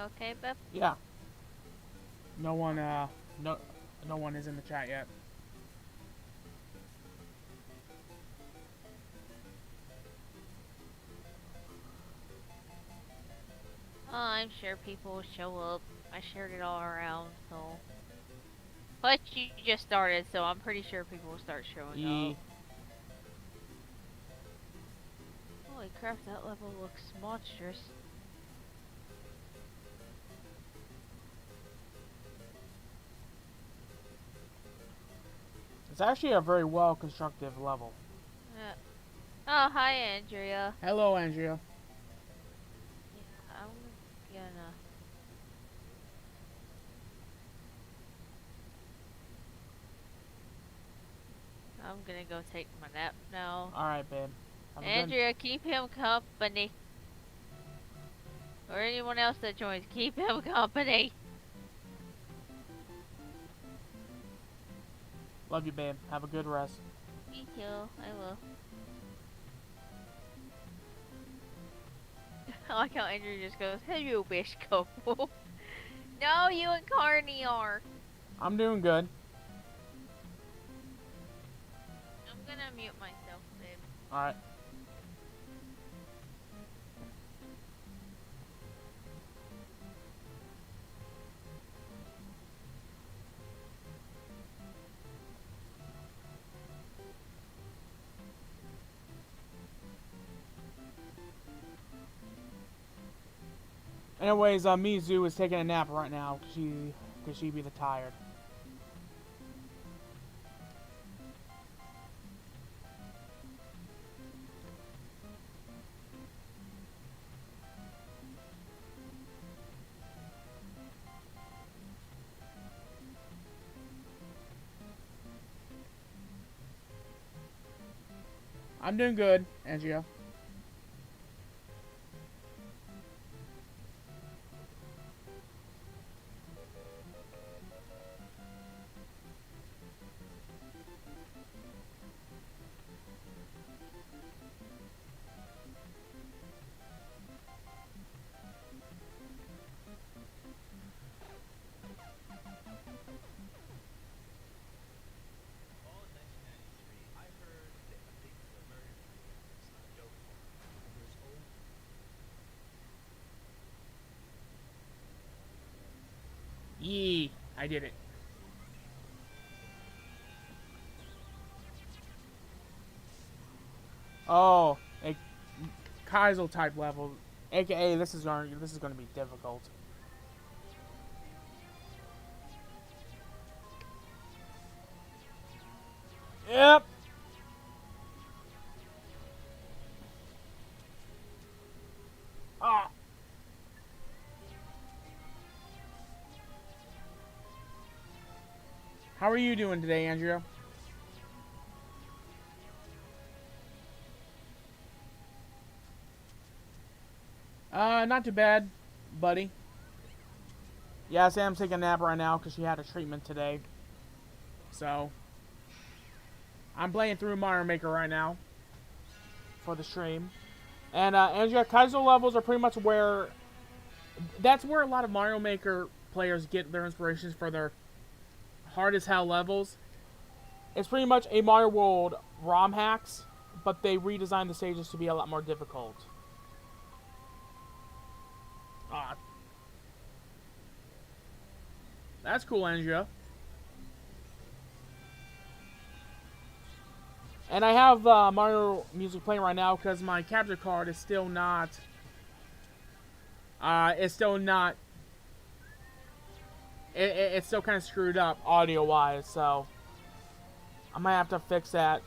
okay, Beth? Yeah. No one, no one is in the chat yet. Oh, I'm sure people will show up. I shared it all around, so. But you just started, so I'm pretty sure people will start showing up. Yee. Holy crap, that level looks monstrous. It's actually a very well constructed level. Yeah. Oh, hi, Andrea. Hello, Andrea. Yeah, I'm gonna. I'm gonna go take my nap now. Alright, babe. Have a good... Andrea, keep him company. Or anyone else that joins, keep him company. Love you, babe. Have a good rest. Me too, I will. I like how Andrea just goes, hello, Bishop. No, you and Carney are. I'm doing good. I'm gonna mute myself, babe. Alright. Anyways, Mizu is taking a nap right now because she be the tired. I'm doing good, Andrea. Yee, I did it. Oh, a Kaizo type level, aka this is going to be difficult. Yep. Ah. How are you doing today, Andrea? Not too bad, buddy. Yeah, Sam's taking a nap right now because she had a treatment today. So, I'm playing through Mario Maker right now for the stream. And, Andrea, Kaizo levels are pretty much where... That's where a lot of Mario Maker players get their inspirations for their hard as hell levels. It's pretty much a Mario World ROM hacks, but they redesigned the stages to be a lot more difficult. Ah, that's cool, Andrea. And I have Mario music playing right now because my capture card is still not. It's still not. It's still kind of screwed up audio-wise, so I might have to fix that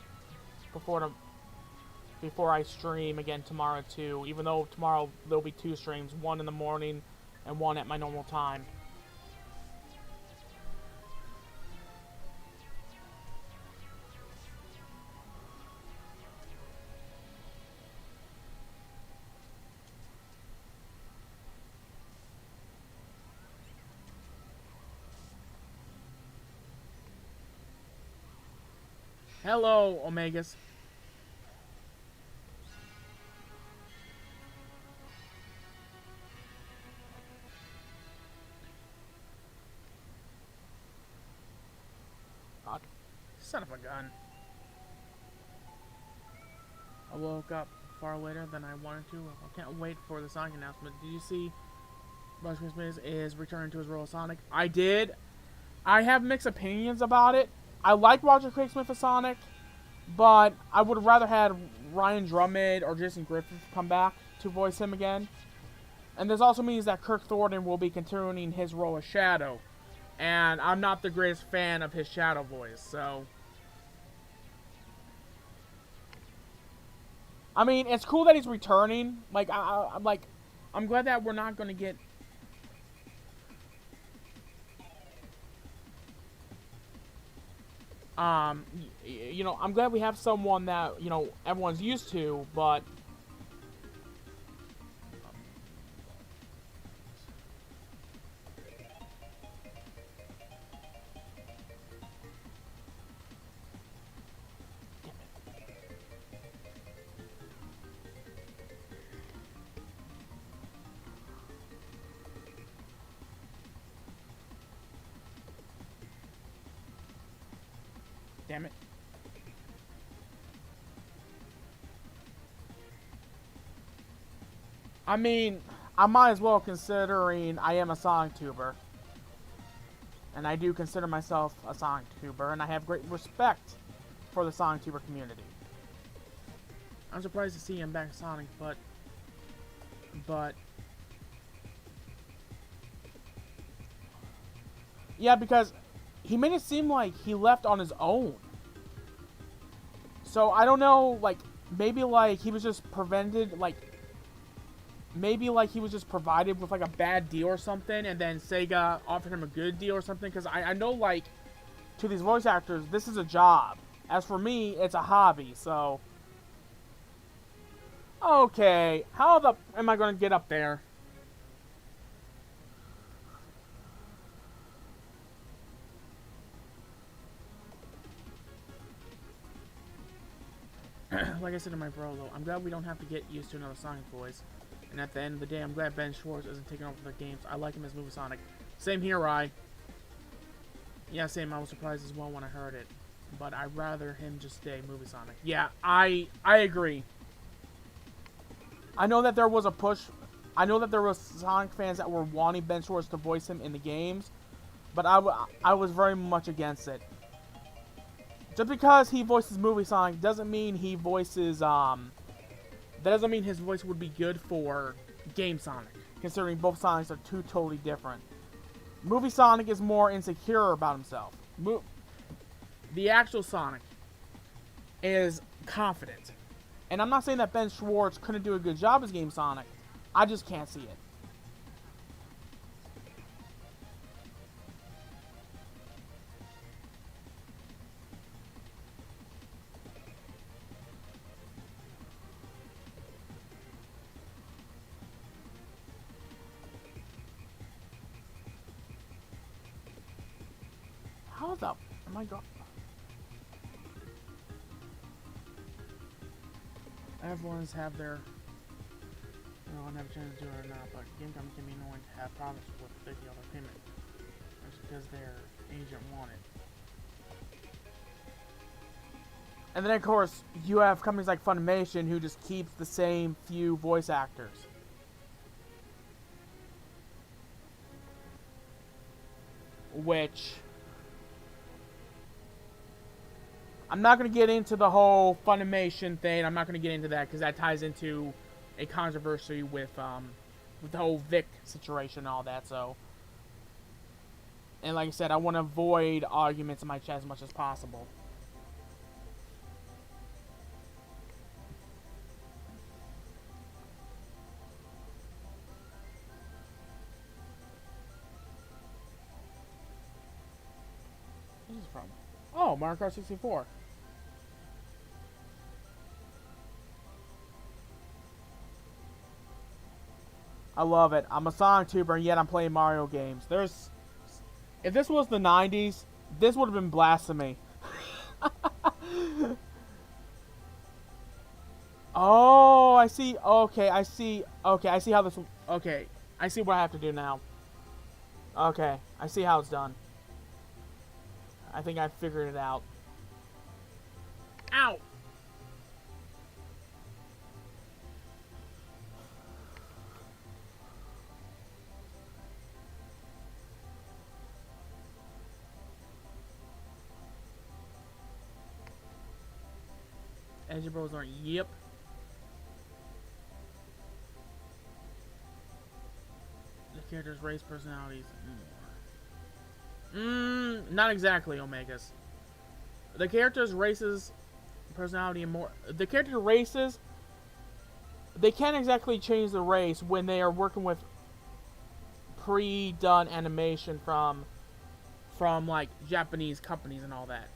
before I stream again tomorrow too. Even though tomorrow there'll be two streams, one in the morning and one at my normal time. Hello, Omegas. Son of a gun. I woke up far later than I wanted to. I can't wait for the Sonic announcement. Did you see Buzz Christmas is returning to his role as Sonic? I did. I have mixed opinions about it. I like Roger Craig-Smith as Sonic, but I would have rather had Ryan Drummond or Jason Griffith come back to voice him again. And this also means that Kirk Thornton will be continuing his role as Shadow. And I'm not the greatest fan of his Shadow voice, so... I mean, it's cool that he's returning. Like, I'm glad that we're not going to get... You know, I'm glad we have someone that, you know, everyone's used to, but... Damn it. I mean, I might as well, considering I am a Sonic tuber. And I do consider myself a Sonic tuber, and I have great respect for the Sonic tuber community. I'm surprised to see him back in Sonic, but... Yeah, because he made it seem like he left on his own. So, I don't know, like, maybe, like, he was just prevented, like... Maybe, like, he was just provided with, like, a bad deal or something, and then Sega offered him a good deal or something, because I know, like, to these voice actors, this is a job. As for me, it's a hobby, so... Okay, how the am I going to get up there? Like I said to my bro, though, I'm glad we don't have to get used to another Sonic voice. And at the end of the day, I'm glad Ben Schwartz isn't taking over the games. I like him as Movie Sonic. Same here, Rye. Yeah, same. I was surprised as well when I heard it. But I'd rather him just stay Movie Sonic. Yeah, I agree. I know that there was a push. I know that there was Sonic fans that were wanting Ben Schwartz to voice him in the games. But I was very much against it. Just because he voices Movie Sonic doesn't mean he voices, that doesn't mean his voice would be good for Game Sonic, considering both Sonics are two totally different. Movie Sonic is more insecure about himself. The actual Sonic is confident. And I'm not saying that Ben Schwartz couldn't do a good job as Game Sonic. I just can't see it. How the... Oh my god. Everyone's have their... I don't have a chance to do it or not, but Gamecom can be annoying to have problems with the other payment. Just because their agent wanted. And then of course, you have companies like Funimation who just keeps the same few voice actors. Which... I'm not going to get into the whole Funimation thing. I'm not going to get into that because that ties into a controversy with the whole Vic situation and all that. So, and like I said, I want to avoid arguments in my chat as much as possible. What's this from? Oh, Mario Kart 64. I love it. I'm a Sonic tuber, and yet I'm playing Mario games. If this was the 90s, this would have been blasphemy. Oh, I see. Okay, I see. Okay, I see how this... Okay, I see what I have to do now. Okay, I see how it's done. I think I figured it out. Ow! Edge Bros aren't. Yep. The characters' race, personalities. Not exactly, Omegas. The characters' races, personality, and more. The character races, they can't exactly change the race when they are working with pre-done animation from like Japanese companies and all that.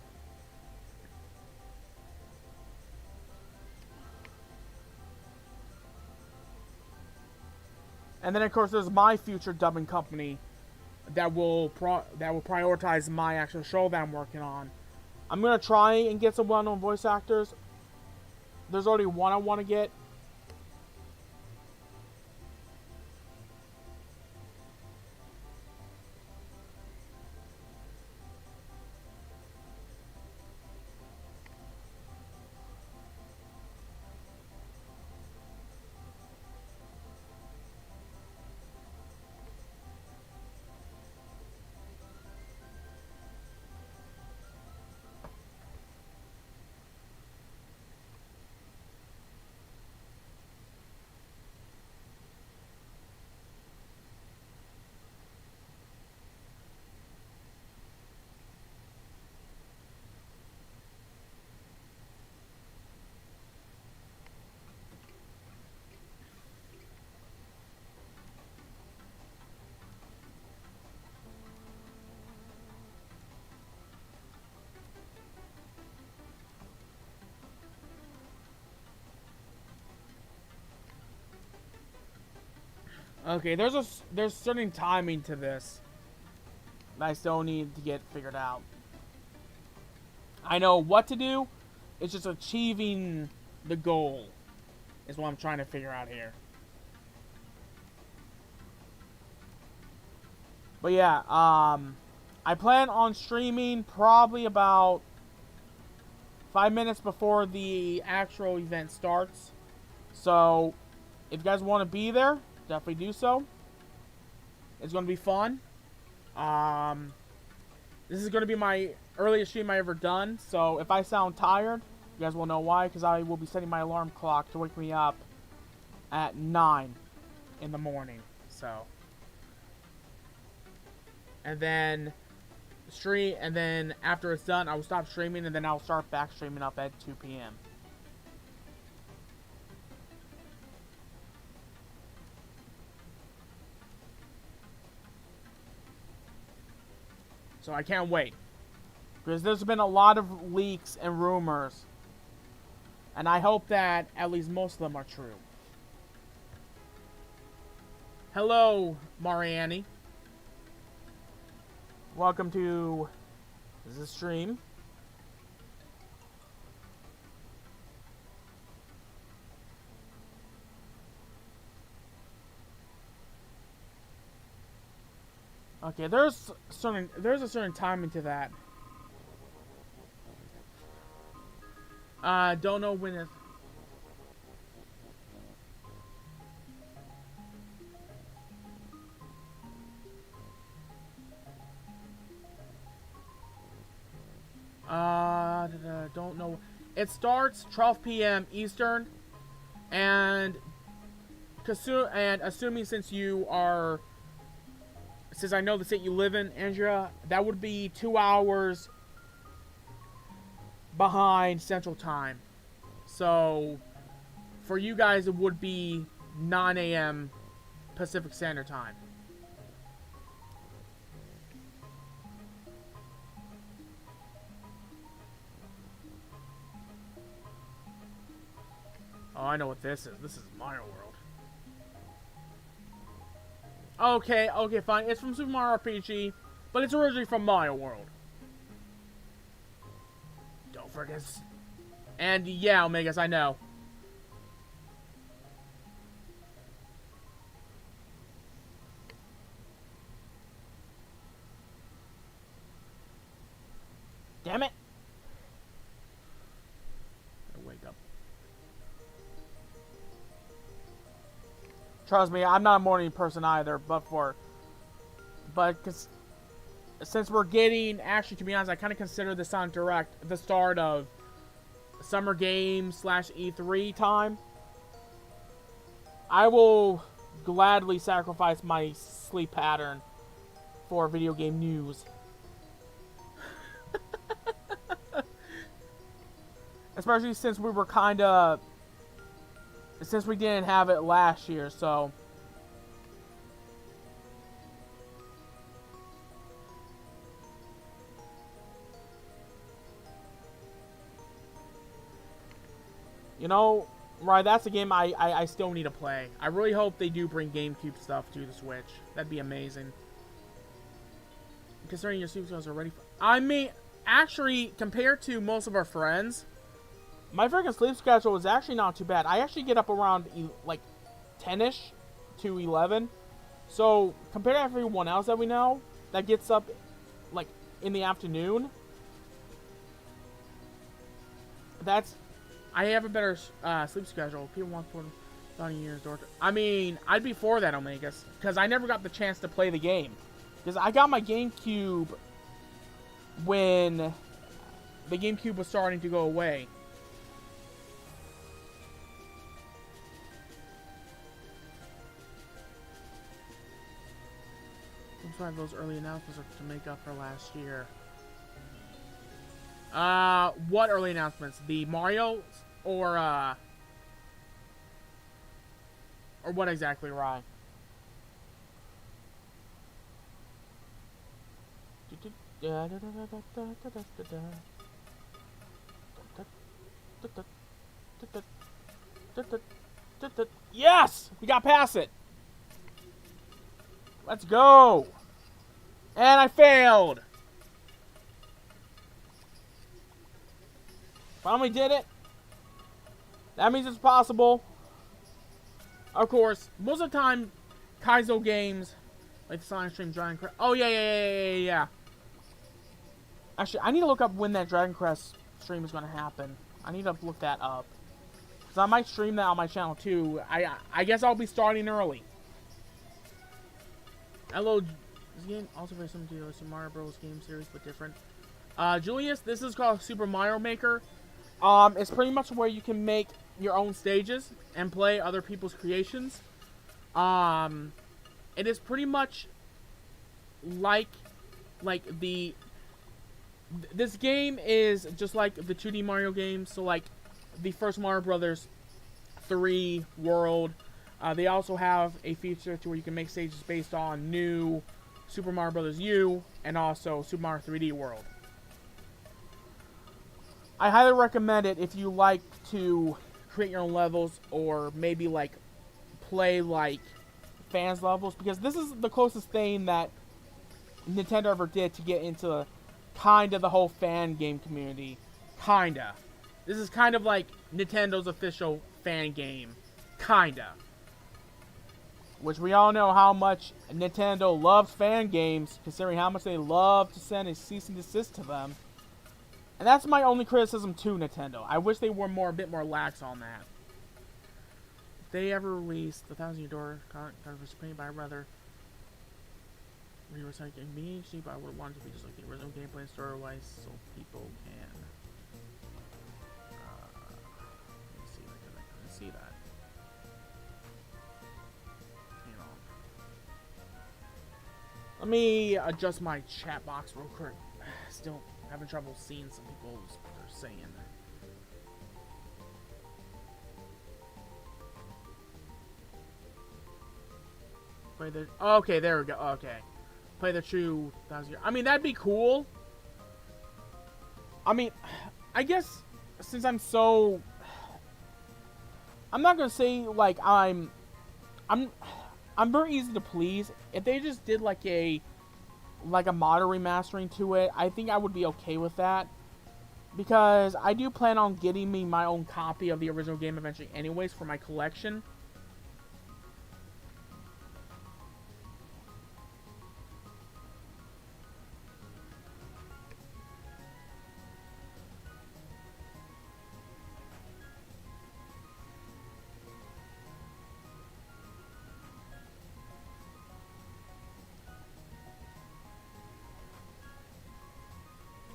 And then of course there's my future dubbing company that will prioritize my actual show that I'm working on. I'm gonna try and get some well-known voice actors. There's already one I want to get. Okay, there's certain timing to this that I still need to get figured out. I know what to do. It's just achieving the goal is what I'm trying to figure out here. But yeah, I plan on streaming probably about 5 minutes before the actual event starts. So, if you guys want to be there, definitely do so. It's going to be fun. This is going to be my earliest stream I ever done. So, if I sound tired, you guys will know why. Because I will be setting my alarm clock to wake me up at 9 in the morning. So, and then stream, and then after it's done, I will stop streaming, and then I'll start back streaming up at 2 p.m. So I can't wait. Because there's been a lot of leaks and rumors. And I hope that at least most of them are true. Hello, Mariani. Welcome to the stream. Okay, there's a certain timing to that. Don't know when it. Don't know. It starts 12 p.m. Eastern, and assuming since I know the state you live in, Andrea, that would be 2 hours behind Central Time. So, for you guys, it would be 9 a.m. Pacific Standard Time. Oh, I know what this is. This is Mario World. Okay, fine. It's from Super Mario RPG, but it's originally from Mario World. Don't forget. And yeah, Omegas, I know. Damn it. Trust me, I'm not a morning person either, but since we're getting, actually, to be honest, I kind of consider the Sonic Direct the start of Summer Games / E3 time. I will gladly sacrifice my sleep pattern for video game news. Especially since we didn't have it last year, so. You know, right, that's a game I still need to play. I really hope they do bring GameCube stuff to the Switch. That'd be amazing. Considering your sleep schedules are ready for... I mean, actually, compared to most of our friends, my freaking sleep schedule is actually not too bad. I actually get up around, like, 10-ish to 11. So, compared to everyone else that we know that gets up, like, in the afternoon, I have a better sleep schedule. People want to put 20 years. I mean, I'd be for that, Omegas, because I never got the chance to play the game. Because I got my GameCube when the GameCube was starting to go away. Looks like those early announcements are to make up for last year. What early announcements? The Mario or what exactly, Ryan? Yes! We got past it! Let's go! And I failed! Finally did it. That means it's possible. Of course, most of the time, Kaizo games, like the Sonic Stream Dragon Crest. Oh, yeah. Actually, I need to look up when that Dragon Crest stream is going to happen. I need to look that up. Because I might stream that on my channel, too. I guess I'll be starting early. Hello. This game also very similar to the Super Mario Bros. Game series, but different. Julius, this is called Super Mario Maker. It's pretty much where you can make your own stages and play other people's creations. It is pretty much like this game is just like the 2D Mario games. So like the first Mario Brothers 3 world. They also have a feature to where you can make stages based on new Super Mario Bros. U and also Super Mario 3D World. I highly recommend it if you like to create your own levels or maybe like play like fans levels, because this is the closest thing that Nintendo ever did to get into kind of the whole fan game community. Kinda. This is kind of like Nintendo's official fan game. Kinda. Which we all know how much Nintendo loves fan games, considering how much they love to send a cease and desist to them. And that's my only criticism to Nintendo. I wish they were a bit more lax on that. If they ever released the 1,000 Year Door Controversy Paint, but I'd rather re-recycle BHD, but I would want it to be just like the original gameplay story-wise, so people can let me see if I can see that. Hang on. Let me adjust my chat box real quick. Still having trouble seeing some people what they're saying. Play the... Okay, there we go. Okay. Play the true 1,000 year... I mean, that'd be cool. I mean, I guess since I'm so... I'm not gonna say, like, I'm very easy to please. If they just did, like a modern remastering to it, I think I would be okay with that. Because I do plan on getting me my own copy of the original game eventually anyways for my collection.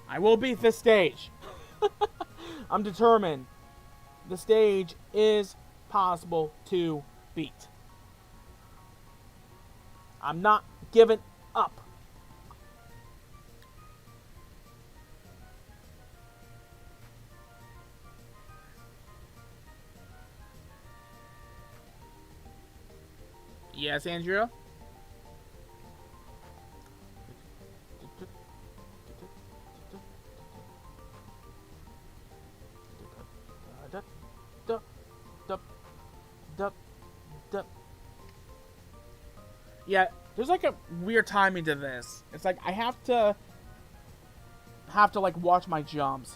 I will beat this stage. I'm determined. The stage is possible to beat. I'm not giving up. Yes, Andrea? Yeah, there's like a weird timing to this. It's like I have to like watch my jumps.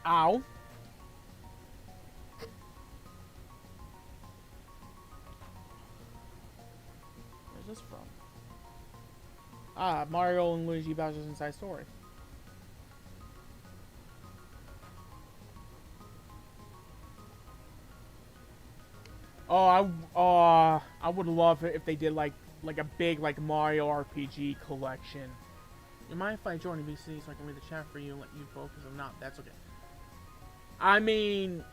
Ow. Where's this from? Ah, Mario and Luigi Bowser's Inside Story. I would love it if they did like a big like Mario RPG collection. You mind if I join a VC so I can read the chat for you and let you focus? If not, that's okay. I mean,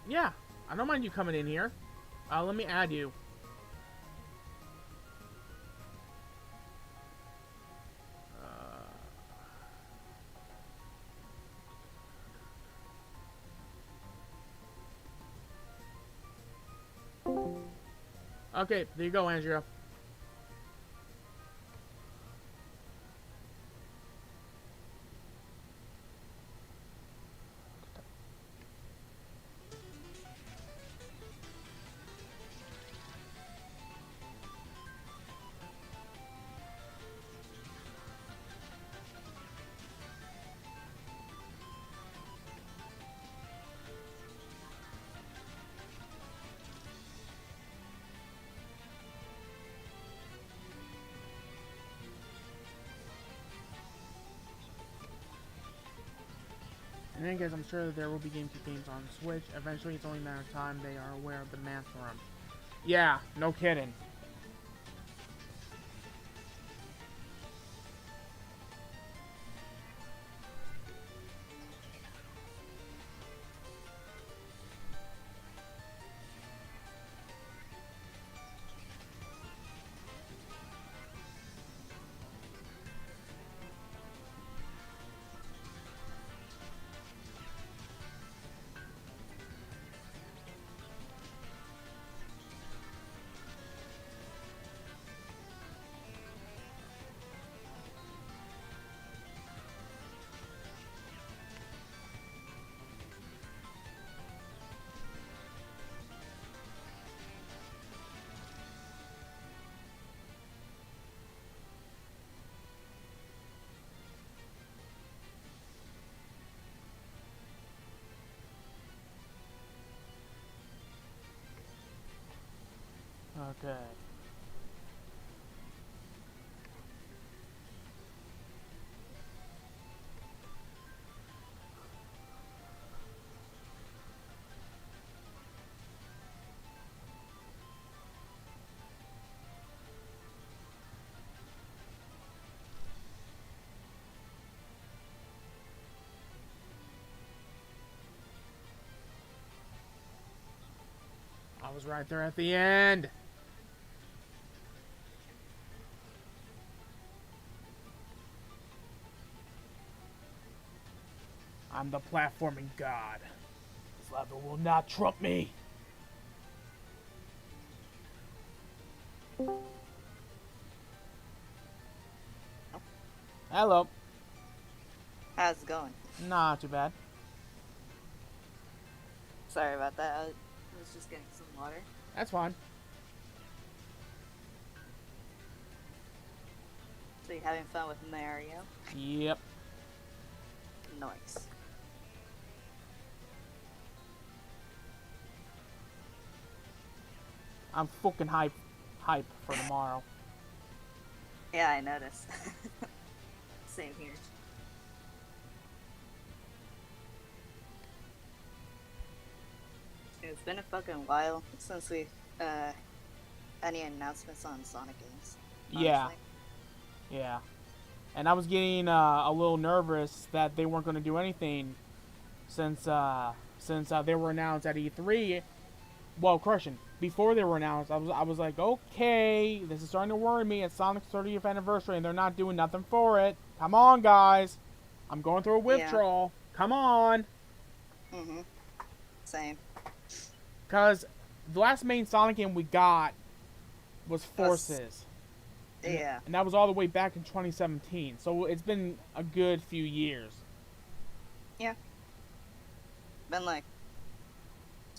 yeah, I don't mind you coming in here. Let me add you. Okay, there you go, Andrea. In any case, I'm sure that there will be GameCube games on Switch. Eventually, it's only a matter of time they are aware of the demand for them. Yeah, no kidding. Okay. I was right there at the end. I'm the platforming god. This level will not trump me. Hello. How's it going? Not too bad. Sorry about that. I was just getting some water. That's fine. So you're having fun with Mario? Yep. Nice. I'm fucking hype for tomorrow. Yeah, I noticed. Same here. It's been a fucking while since we've any announcements on Sonic games. Honestly. Yeah. Yeah. And I was getting a little nervous that they weren't going to do anything since they were announced at E3. Well, correction. Before they were announced, I was like, okay, this is starting to worry me. It's Sonic's 30th anniversary, and they're not doing nothing for it. Come on, guys. I'm going through a withdrawal. Come on. Mm-hmm. Same. Because the last main Sonic game we got was Forces. Yeah. And that was all the way back in 2017. So it's been a good few years. Been like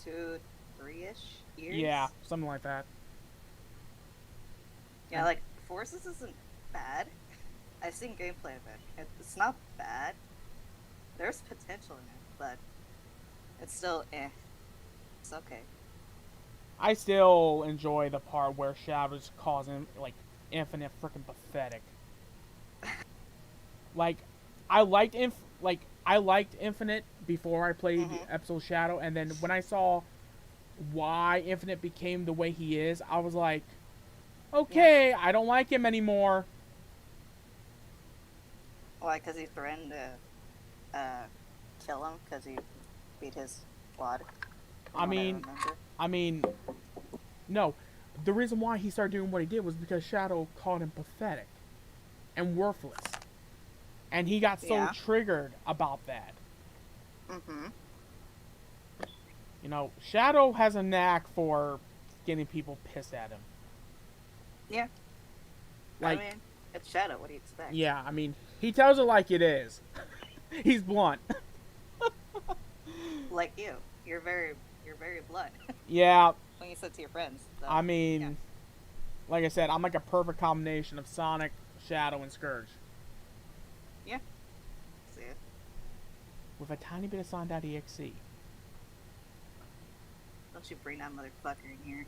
2, 3-ish years. Yeah, something like that. Yeah, like Forces isn't bad. I've seen gameplay of it. It's not bad. There's potential in it, but it's still It's okay. I still enjoy the part where Shadow's causing like Infinite freaking pathetic. Like, I liked Infinite before I played Episode Shadow, and then when I saw why Infinite became the way he is, I was like, okay, I don't like him anymore. Why? Because he threatened to kill him because he beat his squad. I mean, no. The reason why he started doing what he did was because Shadow called him pathetic and worthless. And he got so triggered about that. Mm-hmm. You know, Shadow has a knack for getting people pissed at him. Yeah. Like, I mean, it's Shadow. What do you expect? yeah, I mean, he tells it like it is. He's blunt. Like you. You're very blunt. Yeah, when you said to your friends. So, I mean, yeah. like I said, I'm like a perfect combination of Sonic, Shadow, and Scourge. See it. With a tiny bit of Sonic.exe. Don't you bring that motherfucker in here,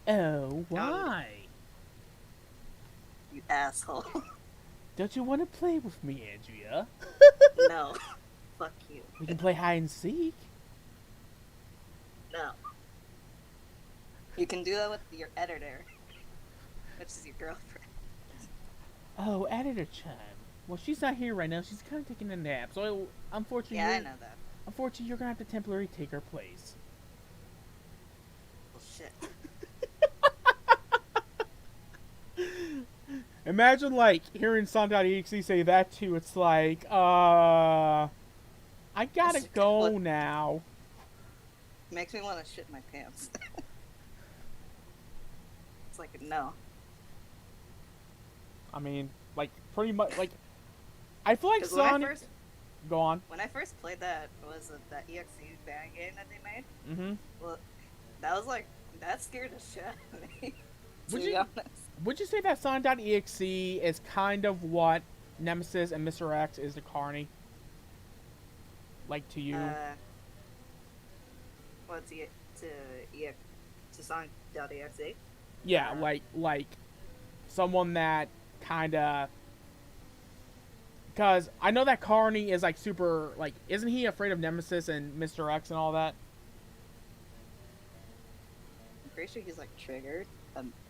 Oh, why? you asshole. Don't you want to play with me, Andrea? No. Fuck you. We can play hide and seek. No. You can do that with your editor, which is your girlfriend. Oh, editor-chan. Well, she's not here right now. She's kind of taking a nap. So, unfortunately, Yeah, I know that. Unfortunately, you're going to have to temporarily take her place. Well, shit. Imagine, like, hearing Sonic.exe say that too. It's like, I gotta go now. Makes me want to shit my pants. It's like, no. I mean, like, pretty much, like, I feel like 'Cause Sonic... Go on. when I first played that, that EXE fan game that they made? Mm-hmm. Well, that was like, that scared the shit out of me. Would To you- be honest. Would you say that Sonic.exe is kind of what Nemesis and Mr. X is to Carney? Like, to you? Well, to Sonic.exe? Yeah, like someone that kind of... Because I know that Carney is, like, super... Like, isn't he afraid of Nemesis and Mr. X and all that? I'm pretty sure he's like triggered.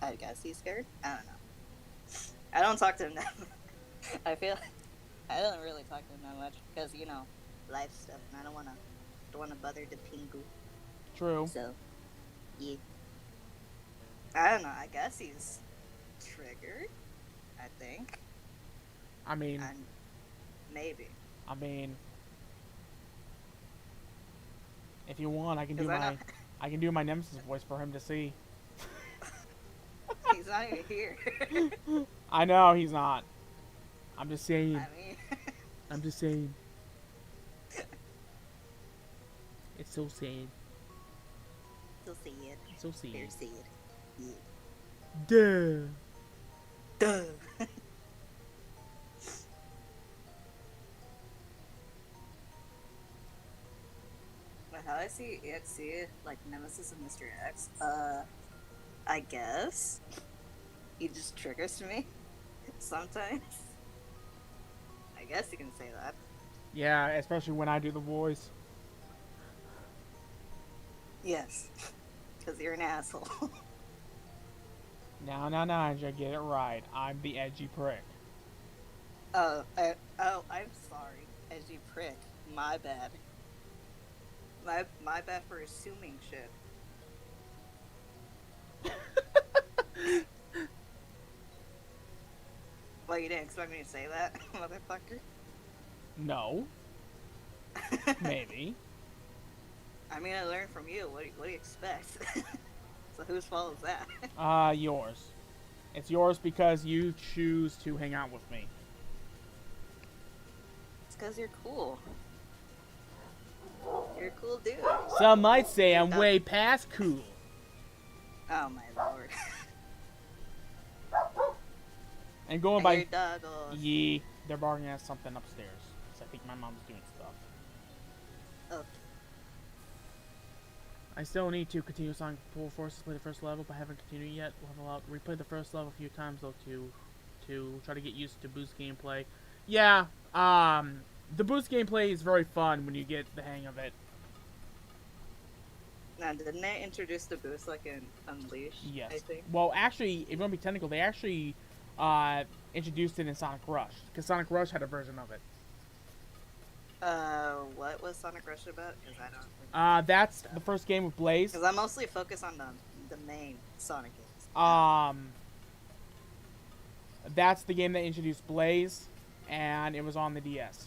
I guess he's scared. I don't know. I don't talk to him that much. I feel I don't really talk to him that much because life stuff, and I don't wanna bother the Pingu. True. So, yeah. I don't know. I guess he's triggered. I think. I mean... And maybe. I mean... If you want, I can 'Cause I can do my Nemesis voice for him to see. He's not even here. I know he's not. I'm just saying. I mean, I'm just saying. It's so sad. still see it. So sad. Very see it. Yeah. Duh. Duh. But how I see EXE, like Nemesis and Mr. X, I guess he just triggers me sometimes. I guess you can say that. Yeah, especially when I do the voice. Yes, because you're an asshole. Now, Ninja, get it right. I'm the edgy prick. I'm sorry. As you prick. My bad. My bad for assuming shit. Well, you didn't expect me to say that, motherfucker? No, maybe. I mean, I learned from you. What do you expect? So whose fault is that? Yours. It's yours because you choose to hang out with me. It's because you're cool. You're a cool dude. Some might say I'm Yeah. way past cool. Oh my lord. And going Your by doggos. Yee, they're barking at something upstairs. So I think my mom's doing stuff. Oh, I still need to continue Sonic Full Force to play the first level, but I haven't continued yet. Level up. Replay the first level a few times though to try to get used to boost gameplay. Yeah, the boost gameplay is very fun when you get the hang of it. now didn't they introduce the boost like in Unleashed? Yes. I think. Well, actually, if you want to be technical, they actually introduced it in Sonic Rush because Sonic Rush had a version of it. What was Sonic Rush about? Because I don't. That's the first game with Blaze. Because I mostly focus on the main Sonic games. That's the game that introduced Blaze, and it was on the DS.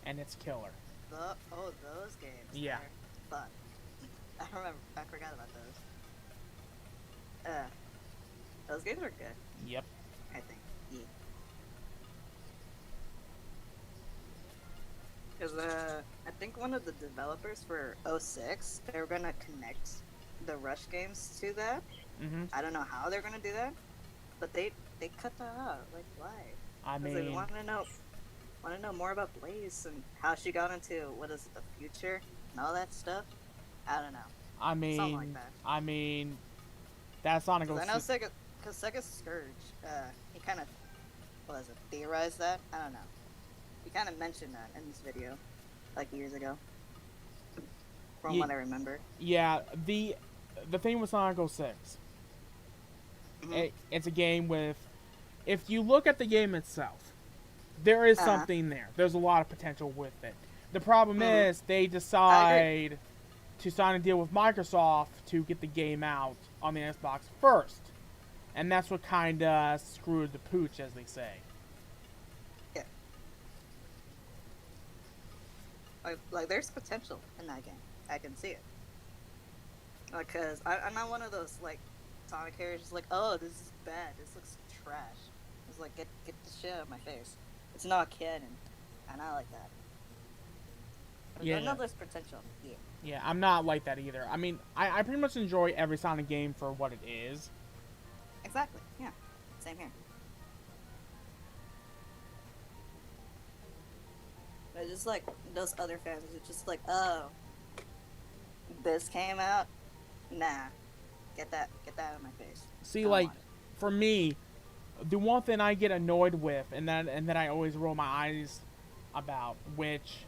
And it's killer. Those games. Yeah. Are fun. I remember. I forgot about those. Those games are good. Yep. I think. Yeah. Because I think one of the developers for 06, they were gonna connect the Rush games to that. Mhm. I don't know how they're gonna do that, but they cut that out. Like why? I Because they mean, want to know more about Blaze and how she got into what is it, the future and all that stuff. I don't know. Something like that. I mean, that Sonic 'Cause I know 06. Sega, because Sega Scourge, he kind of, what is it, theorized that? I don't know. He kind of mentioned that in this video, like years ago. From what I remember. Yeah, the thing with Sonic 06, Mhm. it's a game with, if you look at the game itself, there is Uh-huh. something there. There's a lot of potential with it. The problem Mhm. is they decide to sign a deal with Microsoft to get the game out on the Xbox first. And that's what kind of screwed the pooch, as they say. Like there's potential in that game. I can see it. Because I'm not one of those like Sonic characters just like, oh, this is bad. This looks trash. It's like get the shit out of my face. It's not canon, and I like that. Yeah. I know there's potential. Yeah. Yeah, I'm not like that either. I mean, I pretty much enjoy every Sonic game for what it is. Exactly. Yeah. Same here. But just like those other fans are just like, oh, this came out. Nah, get that out of my face. See, I don't like, want it. for me, the one thing I get annoyed with, and that I always roll my eyes about, which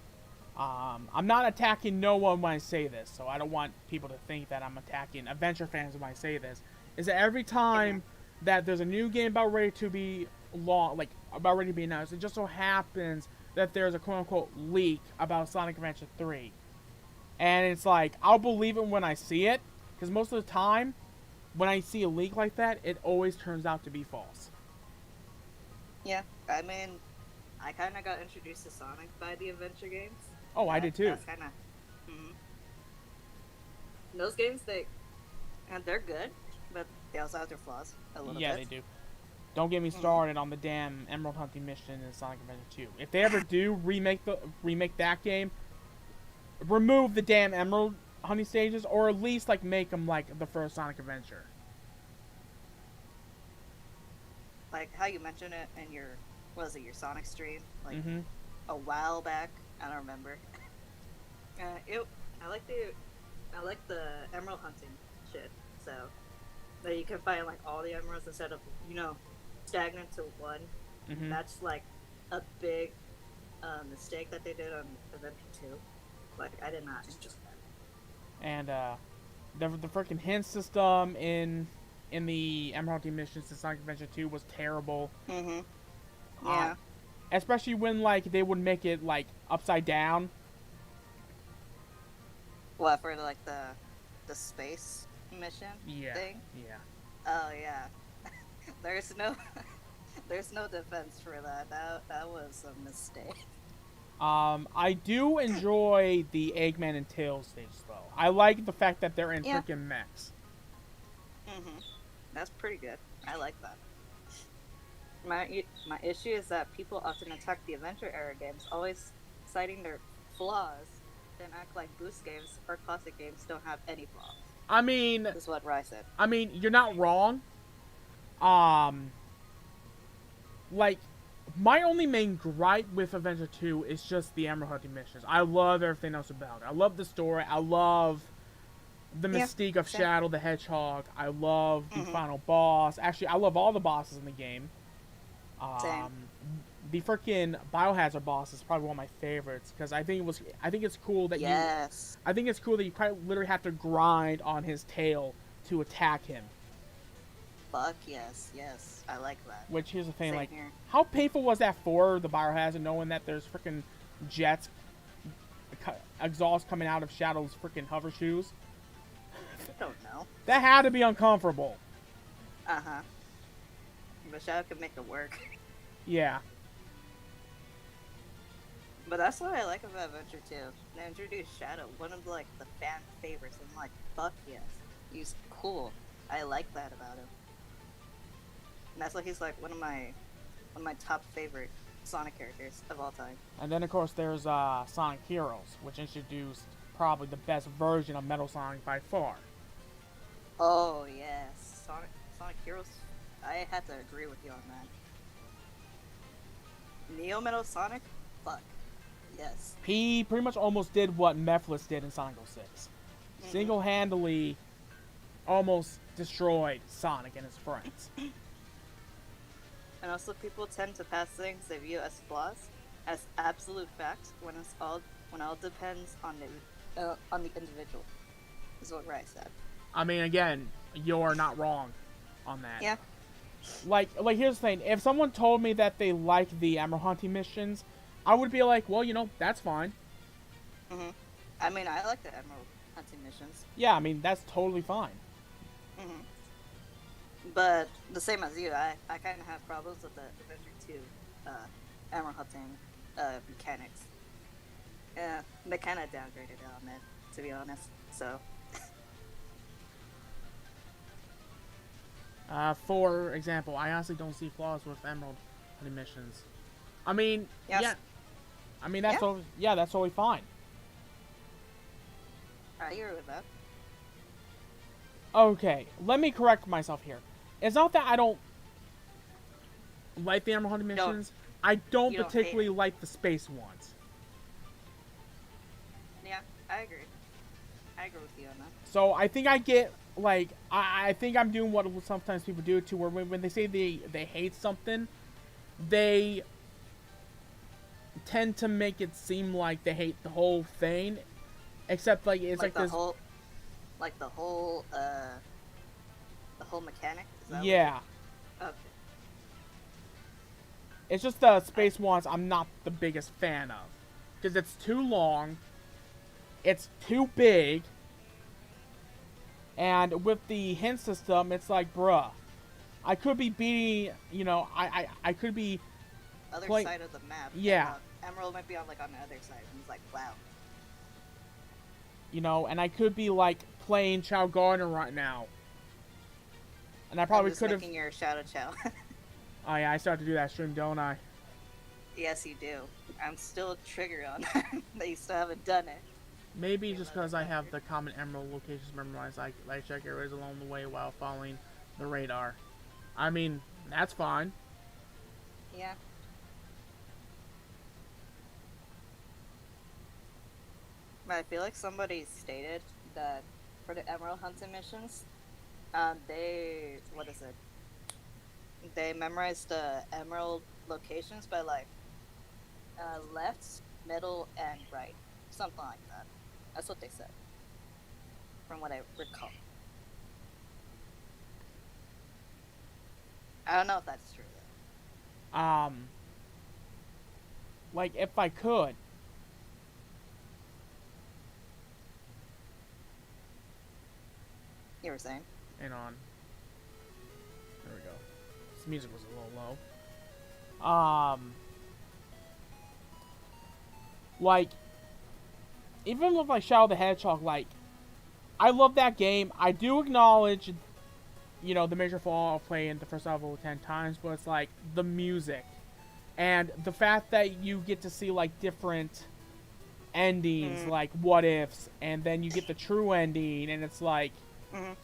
I'm not attacking no one when I say this, so I don't want people to think that I'm attacking adventure fans when I say this, is that every time that there's a new game about ready to be about ready to be announced, it just so happens that there's a quote-unquote leak about Sonic Adventure 3. And it's like, I'll believe it when I see it, because most of the time, when I see a leak like that, it always turns out to be false. Yeah, I mean, I kind of got introduced to Sonic by the adventure games. Oh, I did too. That's kind of. Those games, they're good, but they also have their flaws a little Yeah, bit. they do. Don't get me started on the damn Emerald Hunting mission in Sonic Adventure 2. If they ever do remake that game, remove the damn Emerald Hunting stages, or at least like make them like the first Sonic Adventure. Like how you mentioned it in your, your Sonic stream, like Mm-hmm. a while back. I don't remember. I like the emerald hunting shit. So that you can find like all the emeralds instead of stagnant to one. Mm-hmm. That's like a big mistake that they did on Adventure 2. Like I did not enjoy that. And the freaking hint system in the Emerald Hunting missions in Sonic Adventure 2 was terrible. Mm-hmm. Yeah. especially when like they would make it like upside down. What for like the space mission Yeah, thing? yeah. Oh yeah. There's no there's no defense for that. That was a mistake. I do enjoy the Eggman and Tails stage though. I like the fact that they're in Yeah. freaking mechs. Mhm. That's pretty good. I like that. My issue is that people often attack the adventure era games, always citing their flaws, then act like boost games or classic games don't have any flaws. I mean, This is what Rai said. you're not wrong. Um, like my only main gripe with Adventure 2 is just the Emerald Hunting missions. I love everything else about it. I love the story. I love the Yeah, mystique of same. Shadow the Hedgehog. I love the Mhm. final boss. Actually, I love all the bosses in the game. Same. The freaking Biohazard boss is probably one of my favorites because I think it's cool that Yes. I think it's cool that you quite literally have to grind on his tail to attack him. Fuck yes, yes. I like that. Which here's the thing, Same like, here. how painful was that for the Biohazard, knowing that there's freaking jets, exhaust coming out of Shadow's freaking hover shoes? I don't know. That had to be uncomfortable. Uh-huh. But Shadow could make it work. Yeah. But that's what I like about Adventure 2. They introduced Shadow, one of like the fan favorites. I'm like, fuck yes. He's cool. I like that about him. And that's why he's like one of my top favorite Sonic characters of all time. And then, of course, there's Sonic Heroes, which introduced probably the best version of Metal Sonic by far. Oh yes. Sonic Heroes, I had to agree with you on that. Neo Metal Sonic? Fuck. Yes. He pretty much almost did what Mephiles did in Sonic 06. Mhm. Single-handedly almost destroyed Sonic and his friends. And also, people tend to pass things they view as flaws as absolute facts when all depends on the individual. Is what Rai said. I mean, again, you're not wrong on that. Yeah. Like here's the thing. If someone told me that they like the Emerald Hunting missions, I would be like, well, that's fine. Mhm. I mean, I like the Emerald Hunting missions. Yeah, I mean, that's totally fine. Mhm. But the same as you, I kind of have problems with the Adventure 2 Emerald Hunting mechanics. Yeah, they kind of downgraded it on it, to be honest. So. For example, I honestly don't see flaws with Emerald Hunting missions. I mean, Yes. yeah. I mean, that's Yeah. that's totally fine. I agree with that. Okay, let me correct myself here. It's not that I don't like the Emerald Hunting Don't- missions. I don't you don't hate particularly it. like the space ones. Yeah, I agree. I agree with you on that. So I think I get like I think I'm doing what sometimes people do too, where when they say they hate something, they tend to make it seem like they hate the whole thing, except like it's like the this. whole, the whole mechanic. Is that Yeah, What okay. it's just the space ones I'm not the biggest fan of, because it's too long, it's too big, and with the hint system, it's like, bruh, I could be beating, I could be, Other Like- side of the map. yeah. And, Emerald might be on the other side. And he's like, wow. and I could be like playing Chow Garden right now, and I probably I'm just could have. making your Shadow Chow. Oh yeah, I started to do that stream, don't I? Yes, you do. I'm still triggered on that. That you still haven't done it. Maybe just because I have the common emerald locations memorized, I check areas along the way while following the radar. I mean, that's fine. Yeah. But I feel like somebody stated that for the Emerald Hunting missions, what is it? They memorized the Emerald locations by like left, middle, and right, something like that. That's what they said, from what I recall. I don't know if that's true though. Like, if I could. You were saying? Hang on. There we go. This music was a little low. Like, even with like Shadow the Hedgehog, like, I love that game. I do acknowledge, you know, the major flaw of playing the first level 10 times, but it's like the music and the fact that you get to see like different endings, like what ifs, and then you get the true ending, and it's like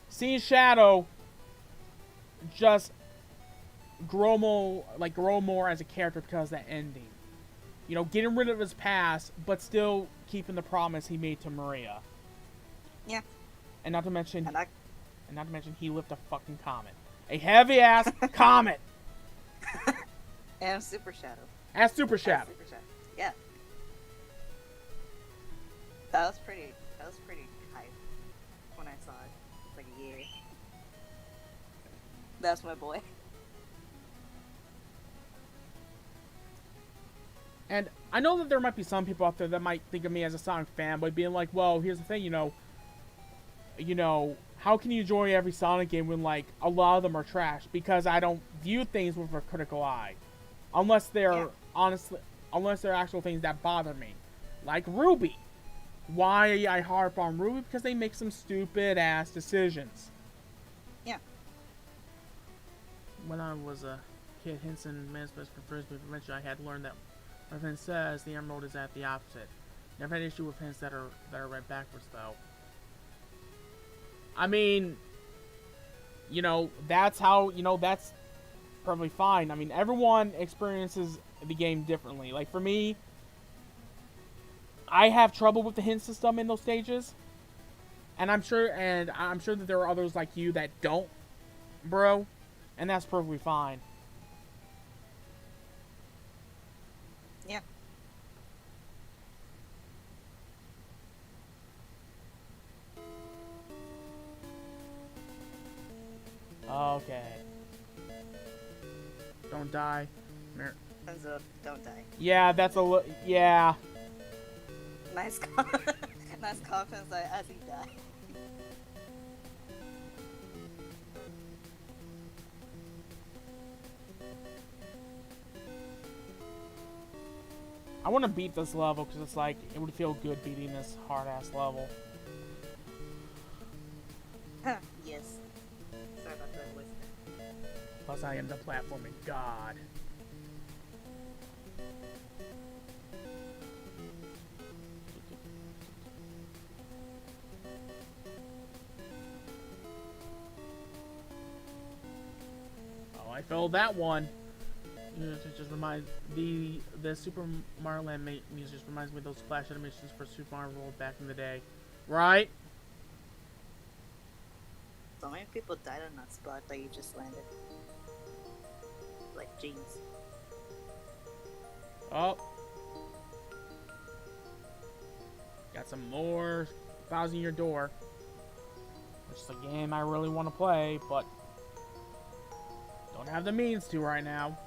seeing Shadow just grow more as a character because of that ending. You know, getting rid of his past, but still keeping the promise he made to Maria. Yeah. And not to mention, And he lifted a fucking comet, a heavy ass comet, and Super Shadow. as Super Shadow. Super Shadow. Yeah. That was pretty hype when I saw it. It's like, yeah. That's my boy. And I know that there might be some people out there that might think of me as a Sonic fanboy, being like, well, here's the thing, you know, how can you enjoy every Sonic game when, like, a lot of them are trash? Because I don't view things with a critical eye. Unless they're, unless they're actual things that bother me. Like Ruby. Why I harp on Ruby? Because they make some stupid-ass decisions. Yeah. When I was a kid, Henson Manspace prefers me prevention. I had learned that when Finn says the emerald is at the opposite. Never had issue with hints that are read backwards, though. I mean, you know, that's how, you know, that's perfectly fine. I mean, everyone experiences the game differently. Like, for me, I have trouble with the hint system in those stages. And I'm sure that there are others like you that don't, bro. And that's perfectly fine. Yeah. Okay. Don't die. Enzo, don't die. Yeah, that's yeah. Nice, nice confidence as he died. I want to beat this level because it's like, it would feel good beating this hard-ass level. Yes. Sorry about that voice. Plus, I am the platforming god. Oh, I failed that one. It just reminds the Super Mario Land music just reminds me of those flash animations for Super Mario World back in the day, right? So many people died on that spot that you just landed. Like jeans. Oh, got some more Thousand Year Door, which is a game I really want to play, but don't have the means to right now.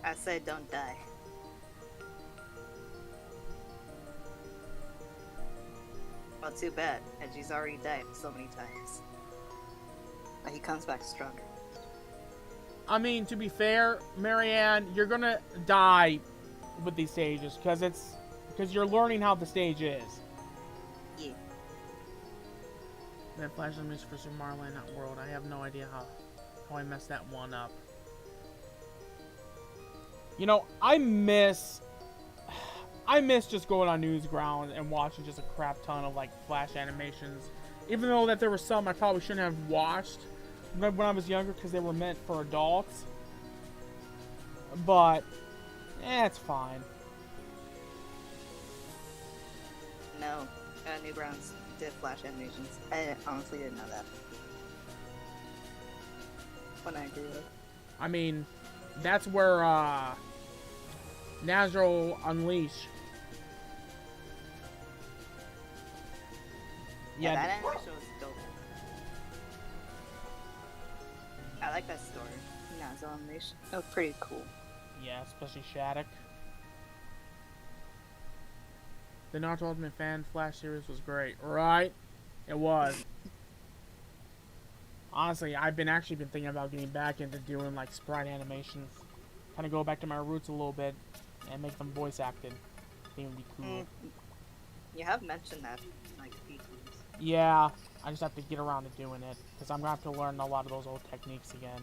I said don't die. Well, too bad, Edgy's already died so many times. But he comes back stronger. I mean, to be fair, Marianne, you're gonna die with these stages because you're learning how the stage is. Yeah. That flash animation for Super Mario Land, not World. I have no idea how I messed that one up. You know, I miss just going on Newsground and watching just a crap ton of like flash animations. Even though that there were some I probably shouldn't have watched when I was younger because they were meant for adults. But, it's fine. No, Newgrounds did flash animations. I honestly didn't know that. When I grew up. I mean, that's where Nazro Unleash, Yeah, Yeah, that animation was dope. I like that story. Nazo animation. It was pretty cool. yeah, especially Shattuck. The Naruto Ultimate Fan Flash series was great, right? It was. Honestly, I've been thinking about getting back into doing like sprite animations, kind of go back to my roots a little bit, and make them voice acted. I think it would be cool. You have mentioned that like a few times. Yeah, I just have to get around to doing it because I'm gonna have to learn a lot of those old techniques again.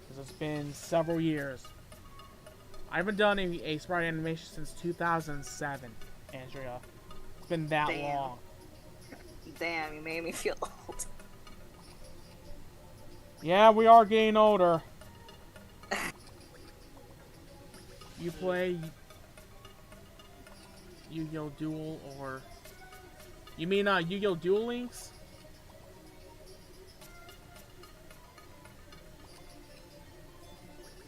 Because it's been several years. I haven't done a sprite animation since 2007, Andrea. It's been that Damn. long. Damn, you made me feel old. Yeah, we are getting older. You play Yu-Gi-Oh! Duel or... You mean Yu-Gi-Oh! Duel Links?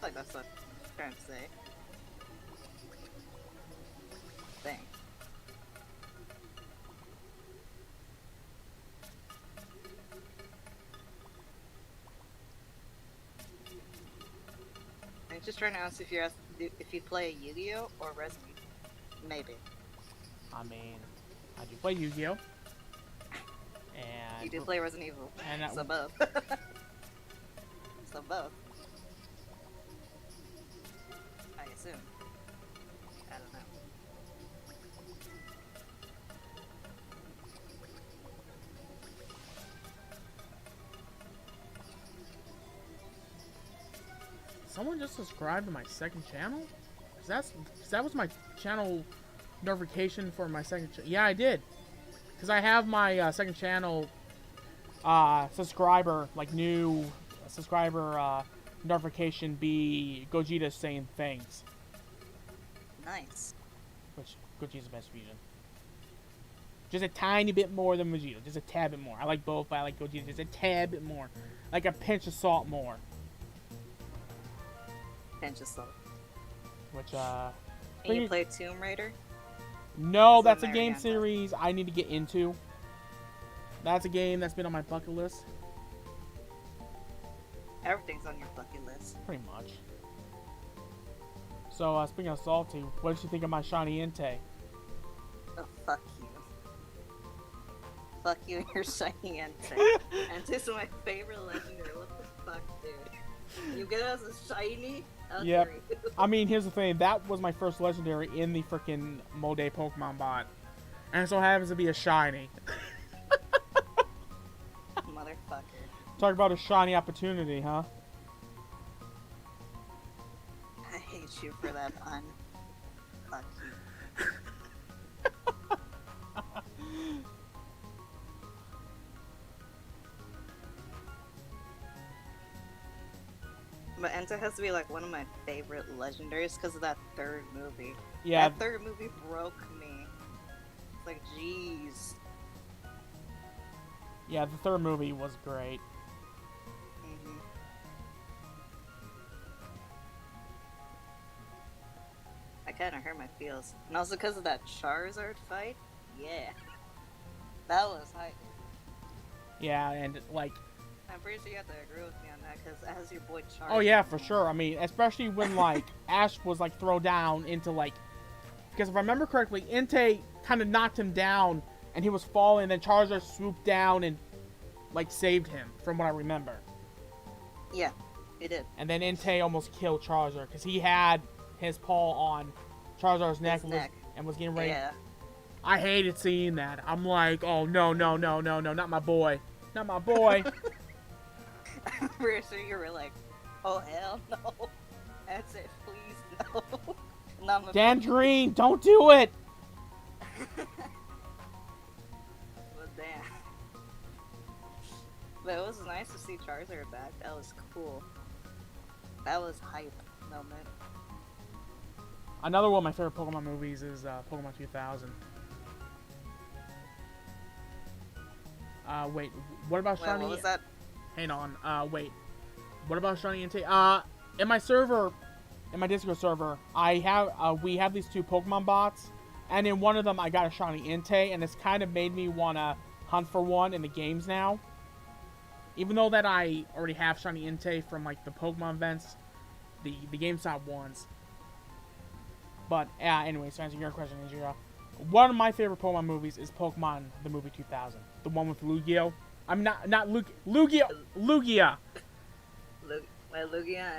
Like that's what I'm trying to say. Dang. I'm just trying to ask if you play Yu-Gi-Oh or Resident Evil. Maybe. I mean, I do play Yu-Gi-Oh! And... You do play Resident Evil. And that, So both. So both. I assume. I don't know. someone just subscribed to my second channel? Cause that was my channel notification for my second channel. Yeah, I did. Because I have my second channel subscriber, like new subscriber notification be Gogeta saying things. Nice. Which, Gogeta's the best fusion. Just a tiny bit more than Vegeta. Just a tad bit more. I like both, but I like Gogeta just a tad bit more. Like a pinch of salt more. Pinch of salt. Which, And you play Tomb Raider? No, It's that's a a game Mariana. series I need to get into. That's a game that's been on my bucket list. Everything's on your bucket list. Pretty much. So, speaking of salty, what did you think of my shiny Entei? Oh, fuck you. Fuck you and your shiny Entei. Entei's my favorite legendary. What the fuck, dude? You get it as a shiny? How Yep. dare you. I mean, here's the thing. That was my first legendary in the freaking Mode Pokemon bot. And it so happens to be a shiny. Motherfucker. Talk about a shiny opportunity, huh? I hate you for that pun. Fuck you. But Entei has to be like one of my favorite legendaries because of that third movie. Yeah, That third movie broke me. It's like, jeez. yeah, the third movie was great. hmm I kind of hurt my feels. And also because of that Charizard fight? Yeah. That was hype. Yeah, and like, I'm pretty sure you have to agree with me on that because as your boy Charizard. oh yeah, for sure. I mean, especially when like Ash was like thrown down into like, because if I remember correctly, Entei kind of knocked him down and he was falling, and then Charizard swooped down and like saved him, from what I remember. Yeah, he did. And then Entei almost killed Charizard because he had his paw on Charizard's neck, His neck. And was getting ready. Yeah. I hated seeing that. I'm like, oh no, no, no, no, no, not my boy, not my boy. I'm pretty sure you were like, oh hell no. That's it, please no. Not my Dandrine, don't do it. But damn. But it was nice to see Charizard back. That was cool. That was hype moment. Another one of my favorite Pokemon movies is Pokemon 2000. Wait, what about Wait, Shiny? what was that? Hang on, wait. What about Shiny Entei? In my server, in my Discord server, we have these two Pokemon bots And in one of them, I got a shiny Entei, and it's kind of made me want to hunt for one in the games now. Even though that I already have shiny Entei from like the Pokemon events, the GameStop ones. But anyways, to answer your question, Ninja, one of my favorite Pokemon movies is Pokemon the movie 2000, the one with Lugia. I'm not Lugia. Lugia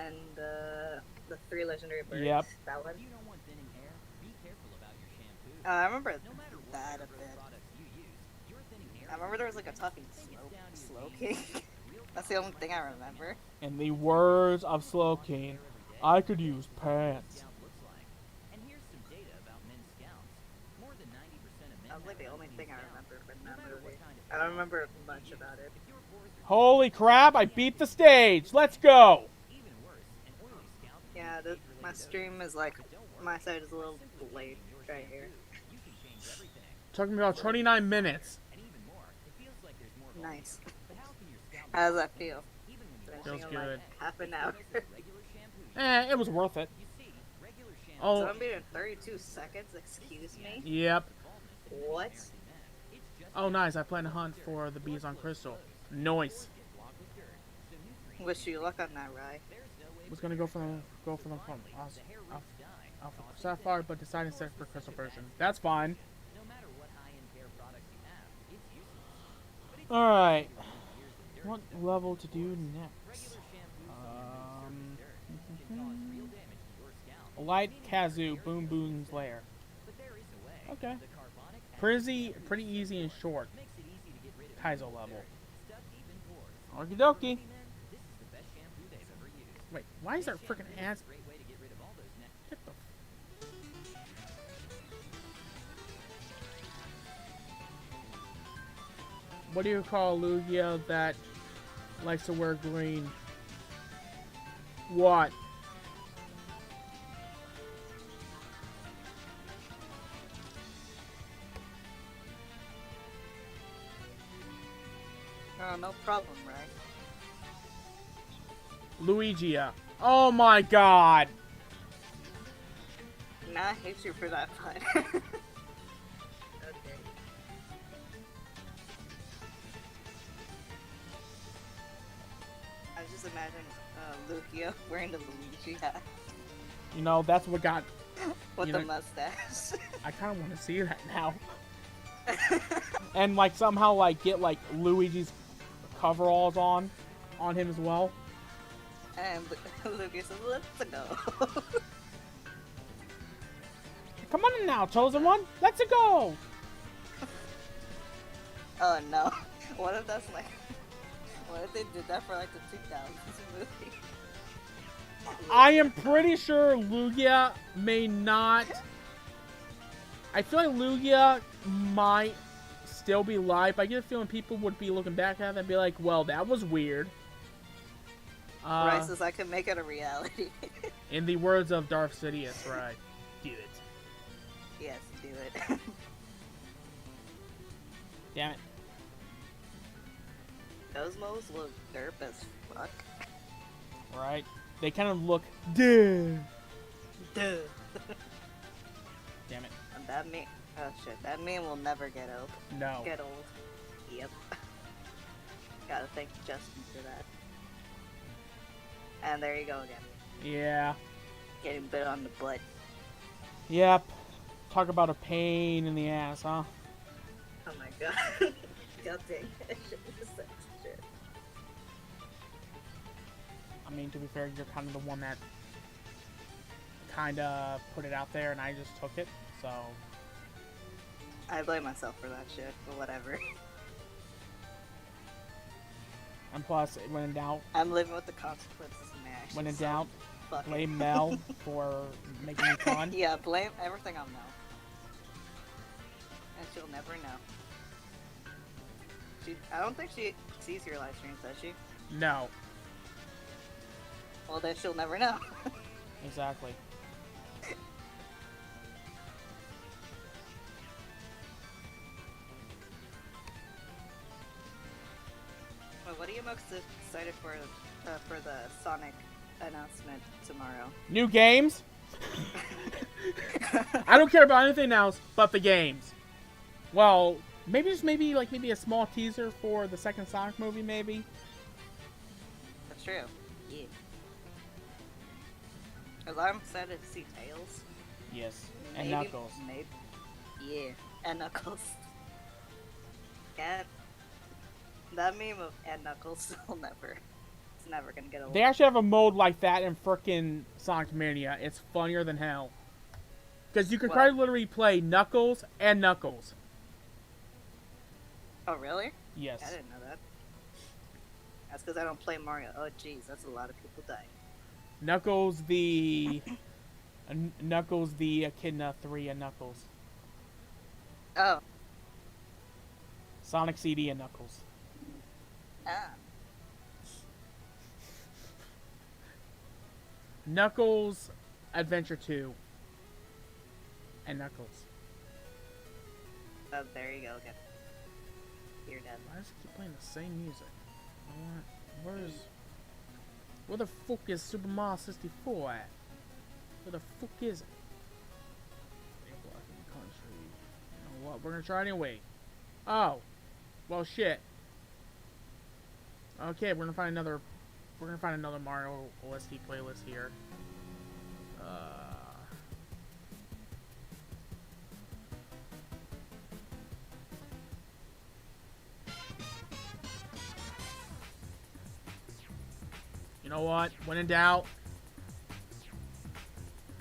and the 3 legendary birds. Yep. That one. You don't want thinning hair? Be careful about your shampoo. I remember No matter what that a chemical bit. products you use, your thinning hair I remember there was like a talking slow king. That's the only thing I remember. In the words of Slowking, I could use pants. And here's some data about men's scalps. More than 90% of men That was like the have only thing I uneven remember scalps. from No that matter movie. what kind of I don't remember product much you about it. use, if your pores are Holy crap! I beat the stage. Let's go. even worse, an oily scalp can Yeah, be my age-related stream is odors. like, But don't worry, my side is a by little simply delayed changing your right here. shampoo, you can change everything. Took me about 29 minutes. And even more, it feels like there's more Nice. But how can your scalp How does that feel? even when you Finishing Feels in like good. half an hour. regular shampoo? It was worth it. You see, regular shampoo Oh. So I'm being in 32 seconds, excuse me? Yep. What? Oh, nice. I plan to hunt for the bees on Crystal. Nice. Wish you luck on that, Rye. Was gonna go for the Sapphire, but decided to set for Crystal version. That's fine. No matter what high-end care products you have, it's useless. All right. What level to do next? Can cause real damage to your scalp. Light Kazoo Boom Boom's lair. But there is a way. Okay. The carbonic Pretty easy and short. makes it easy to get rid of Kaizo level. stuck deep in pores. Okie dokie. Men, this is the best shampoo they've ever used. Wait, why is there This freaking shampoo is ass? a great way to get rid of all those Get the What do you call Lugia that likes to wear green? What? No problem, Rye. Luigia. Oh my god. Nah, I hate you for that pun. Okay. I just imagine Lugia wearing the Luigi hat You know, that's what got... with You the know- mustache. I kind of want to see that now. And, like, somehow, like, get, like, Luigi's coveralls on him as well. And Lugia says, let's go. Come on in now, Chosen One. Let's go. Oh no. What if that's like... What if they did that for like the 2000s movie? I am pretty sure Lugia may not... I feel like Lugia might still be live, but I get a feeling people would be looking back at it and be like, well, that was weird. Rye says I can make it a reality. In the words of Darth Sidious, right? Do it. Yes, do it. Damn it. Those moles look derp as fuck. Right? They kind of look... Duh. Duh. Damn it. And that meme... Oh shit, that meme will never get old. No. Get old. Yep. Gotta thank Justin for that. And there you go again. Yeah. Getting bit on the butt. Yep. Talk about a pain in the ass, huh? Oh my god. God dang it. I shouldn't have said shit. I mean, to be fair, you're kind of the one that kind of put it out there, and I just took it, so... I blame myself for that shit, but whatever. And plus, when in doubt, I'm living with the consequences of my actions. when in so doubt, fuck it. blame Mel for making you fun. Yeah, blame everything on Mel. And she'll never know. I don't think she sees your live streams, does she? No. Well, then she'll never know. Exactly. Well, what are you most excited for the Sonic announcement tomorrow? New games? I don't care about anything else but the games. Well, maybe maybe a small teaser for the second Sonic movie, maybe. That's true. Yeah. Cause I'm excited to see Tails. Yes, and Maybe, Knuckles. Maybe. Yeah, and Knuckles. And that meme of and Knuckles will never. It's never gonna get old. They actually have a mode like that in frickin' Sonic Mania. It's funnier than hell. Because you can What? quite literally play Knuckles and Knuckles. Oh really? Yes. I didn't know that. That's because I don't play Mario. Oh jeez, that's a lot of people dying. Knuckles the... Knuckles the Echidna 3 and Knuckles. Oh. Sonic CD and Knuckles. Ah. Knuckles Adventure 2. And Knuckles. Oh, there you go again. You're dead. Why does it keep playing the same music? Where the fuck is Super Mario 64 at? Where the fuck is it? Country. You know what? We're gonna try anyway. Oh. Well, shit. Okay, we're gonna find another Mario OST playlist here. You know what? When in doubt,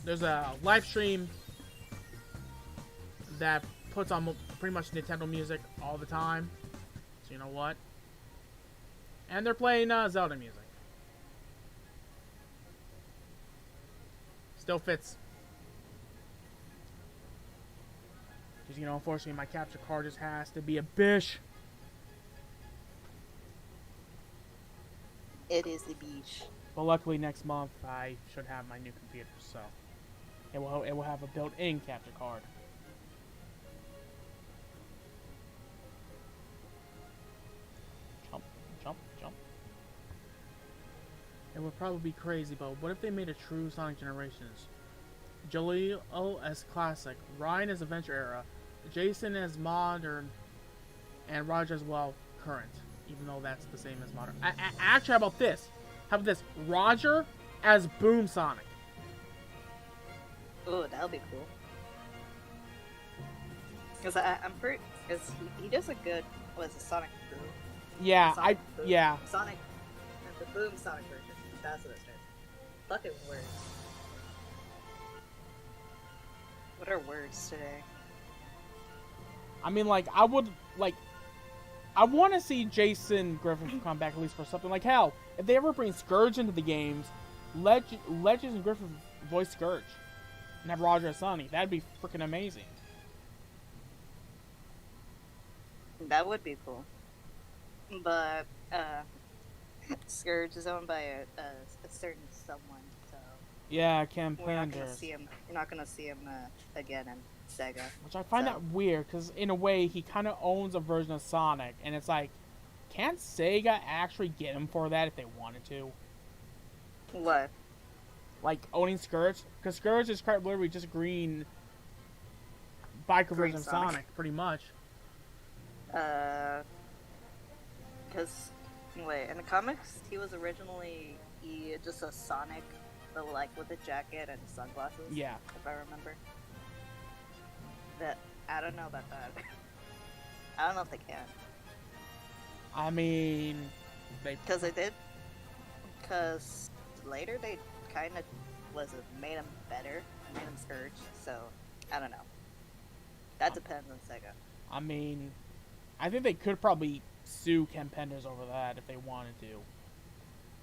there's a live stream that puts on pretty much Nintendo music all the time. So you know what? And they're playing Zelda music. Still fits. Because, you know, unfortunately my capture card just has to be a bish. It is the beach. But luckily next month I should have my new computer, so it will have a built-in capture card. Jump, jump, jump. It would probably be crazy, but what if they made a true Sonic Generations? Jaleel as classic, Ryan as adventure era, Jason as modern, and Roger as well current. Even though that's the same as modern. Actually, how about this? How about this? Roger as Boom Sonic. Oh, that'll be cool. Because I'm pretty. Because he does a good. What is it, Sonic Boom? Yeah, Sonic Boom. yeah. Sonic. The Boom Sonic version. That's what it says. Fucking words. What are words today? I mean, like, I would, like, I want to see Jason Griffin come back at least for something. Like, hell, if they ever bring Scourge into the games, let Jason Griffin voice Scourge. And have Roger as Sonic. That'd be freaking amazing. That would be cool. But, Scourge is owned by a certain someone, so Yeah, Ken we're not gonna Panders. see him. You're not gonna see him again in Sega. Which I find So- that weird, because in a way, he kind of owns a version of Sonic. And it's like, can't Sega actually get him for that if they wanted to? What? Like, owning Scourge? Because Scourge is quite literally just a green biker Green version of Sonic. Sonic, pretty much. Because, wait, in the comics, he was originally just a Sonic, but like with a jacket and sunglasses. Yeah. If I remember. That I don't know about that. I don't know if they can, I mean, they because they did. Because later they kind of made him better, made him Scourge. So I don't know. That depends on Sega. I mean, I think they could probably sue Ken Penders over that if they wanted to.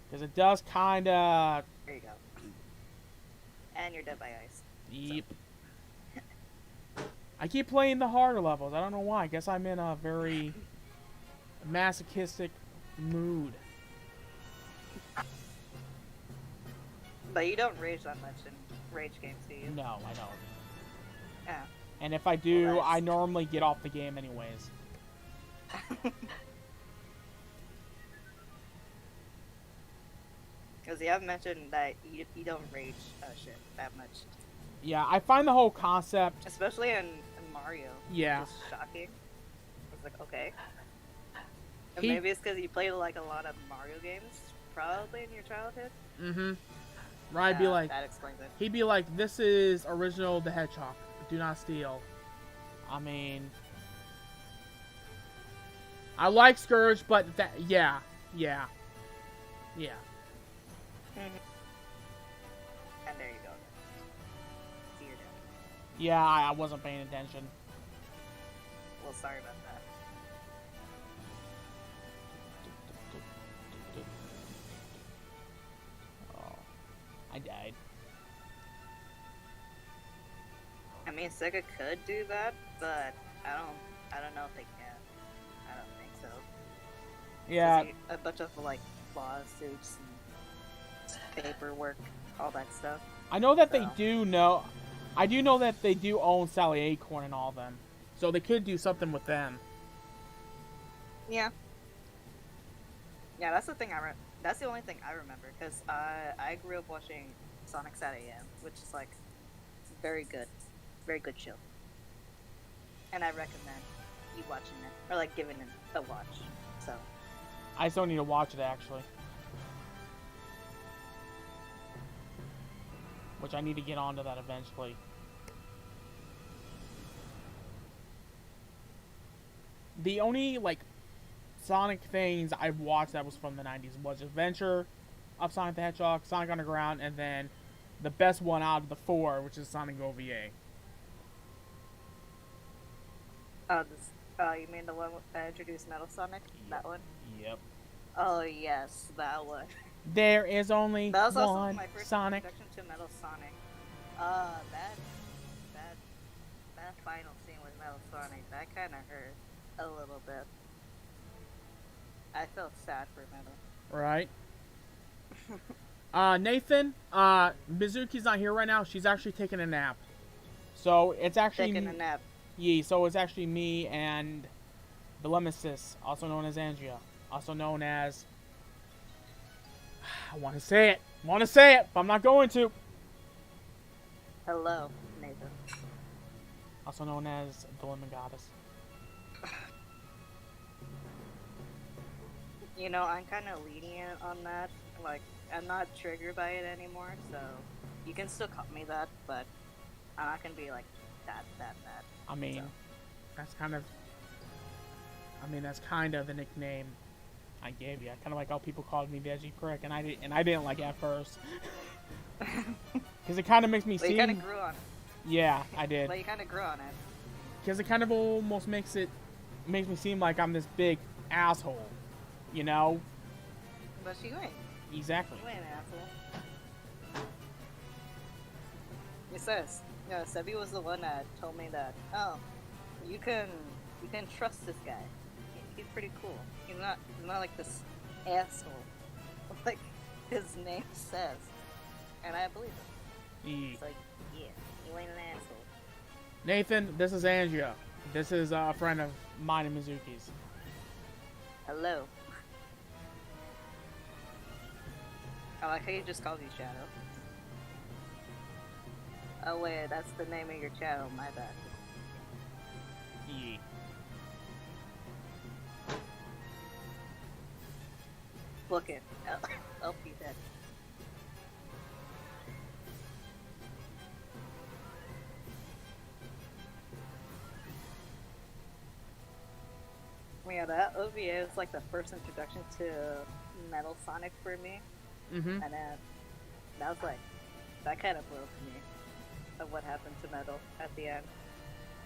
Because it does kind of... There you go. And you're dead by ice. Yep. I keep playing the harder levels. I don't know why. I guess I'm in a very masochistic mood. But you don't rage that much in rage games, do you? No, I don't. Yeah. And if I do, Well, I normally get off the game anyways. Because you have mentioned that you don't rage shit that much, Yeah, I find the whole concept. especially in Mario. Yeah. Which is shocking. It's like, okay. And He- maybe it's because you played like a lot of Mario games, probably in your childhood. Mm-hmm. Right, be like, that explains it. he'd be like, "This is original the Hedgehog. Do not steal." I mean, I like Scourge, but that, yeah. And there you go. See your dad. Yeah, I wasn't paying attention. Well, sorry about that. Oh, I died. I mean, Sega could do that, but I don't know if they can. I don't think so. 'Cause Yeah, a bunch of like lawsuits and paperwork, all that stuff. I know that they So. do know. I do know that they do own Sally Acorn and all of them, so they could do something with them. Yeah. Yeah, that's the thing that's the only thing I remember because I grew up watching Sonic Sat AM, which is like very good show, and I recommend you watching it or like giving it a watch. So I still need to watch it actually, which I need to get onto that eventually. The only like Sonic things I've watched that was from the 90s was Adventure of Sonic the Hedgehog, Sonic Underground, and then the best one out of the four, which is Sonic OVA. you mean the one that introduced Metal Sonic? That one? Yep. Oh yes, that one. There is only That was also one my first Sonic. introduction to Metal Sonic. That final scene with Metal Sonic, that kind of hurt a little bit. I felt sad for Metal. Right. Nathan, Mizuki's not here right now. She's actually taking a nap. So it's actually Taking a nap. yeah, so it's actually me and the Lemesis, also known as Angia, also known as I want to say it, but I'm not going to. Hello, Nathan. Also known as the Lemon Goddess. You know, I'm kind of lenient on that. Like, I'm not triggered by it anymore, so you can still call me that, but I'm not gonna be like that. I mean, So. that's kind of the nickname I gave you. I kind of like how people called me Veggie Prick, and I didn't like it at first. Because it kind of makes me Well, you seem... kind of grew on it. Yeah, I did. Well, you kind of grew on it. Because it kind of almost makes me seem like I'm this big asshole. You know? But you ain't. Exactly. You ain't an asshole. It says, yeah, Sebi was the one that told me that, oh, you can trust this guy. He's pretty cool. He's not like this asshole, like his name says. And I believe it. It's like, yeah, you ain't an asshole. Nathan, this is Angia. This is a friend of mine and Mizuki's. Hello. I like how you just called me Shadow. Oh wait, that's the name of your channel, my bad. Yeah. Book it. I'll be dead. Yeah, that OVA was like the first introduction to Metal Sonic for me, Mm-hmm. and that was like, that kind of broke me of what happened to Metal at the end.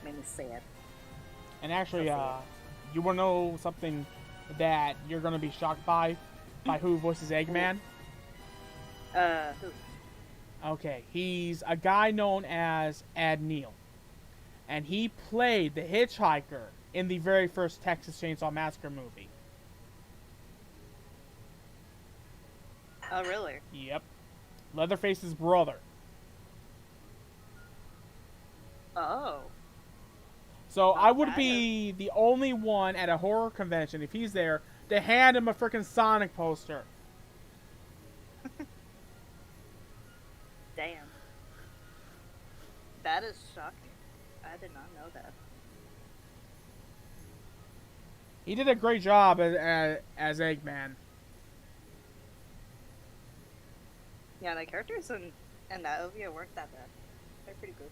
Made me sad. And actually, That's you want to know something that you're going to be shocked by who voices Eggman? Who? Okay, he's a guy known as Ad Neal. And he played the hitchhiker in the very first Texas Chainsaw Massacre movie. Oh, really? Yep. Leatherface's brother. Oh. So I would Okay. be the only one at a horror convention, if he's there, to hand him a freaking Sonic poster. That is shocking. I did not know that. He did a great job as Eggman. Yeah, the characters in that OVA weren't that bad. They're pretty good.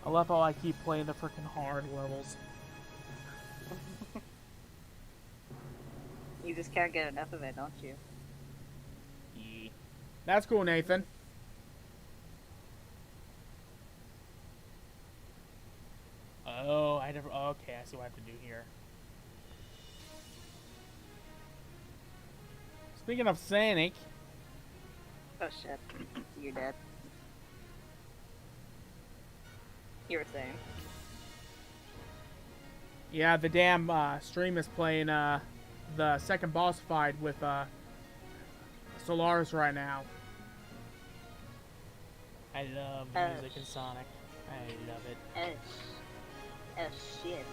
I love how I keep playing the freaking hard levels. You just can't get enough of it, don't you? Yeah. That's cool, Nathan. Oh, I never. Okay, I see what I have to do here. Speaking of Sonic, Oh shit. You're dead. You were saying. yeah, the damn stream is playing the second boss fight with Solaris right now. I love music in Sonic. I love it. Oh shit.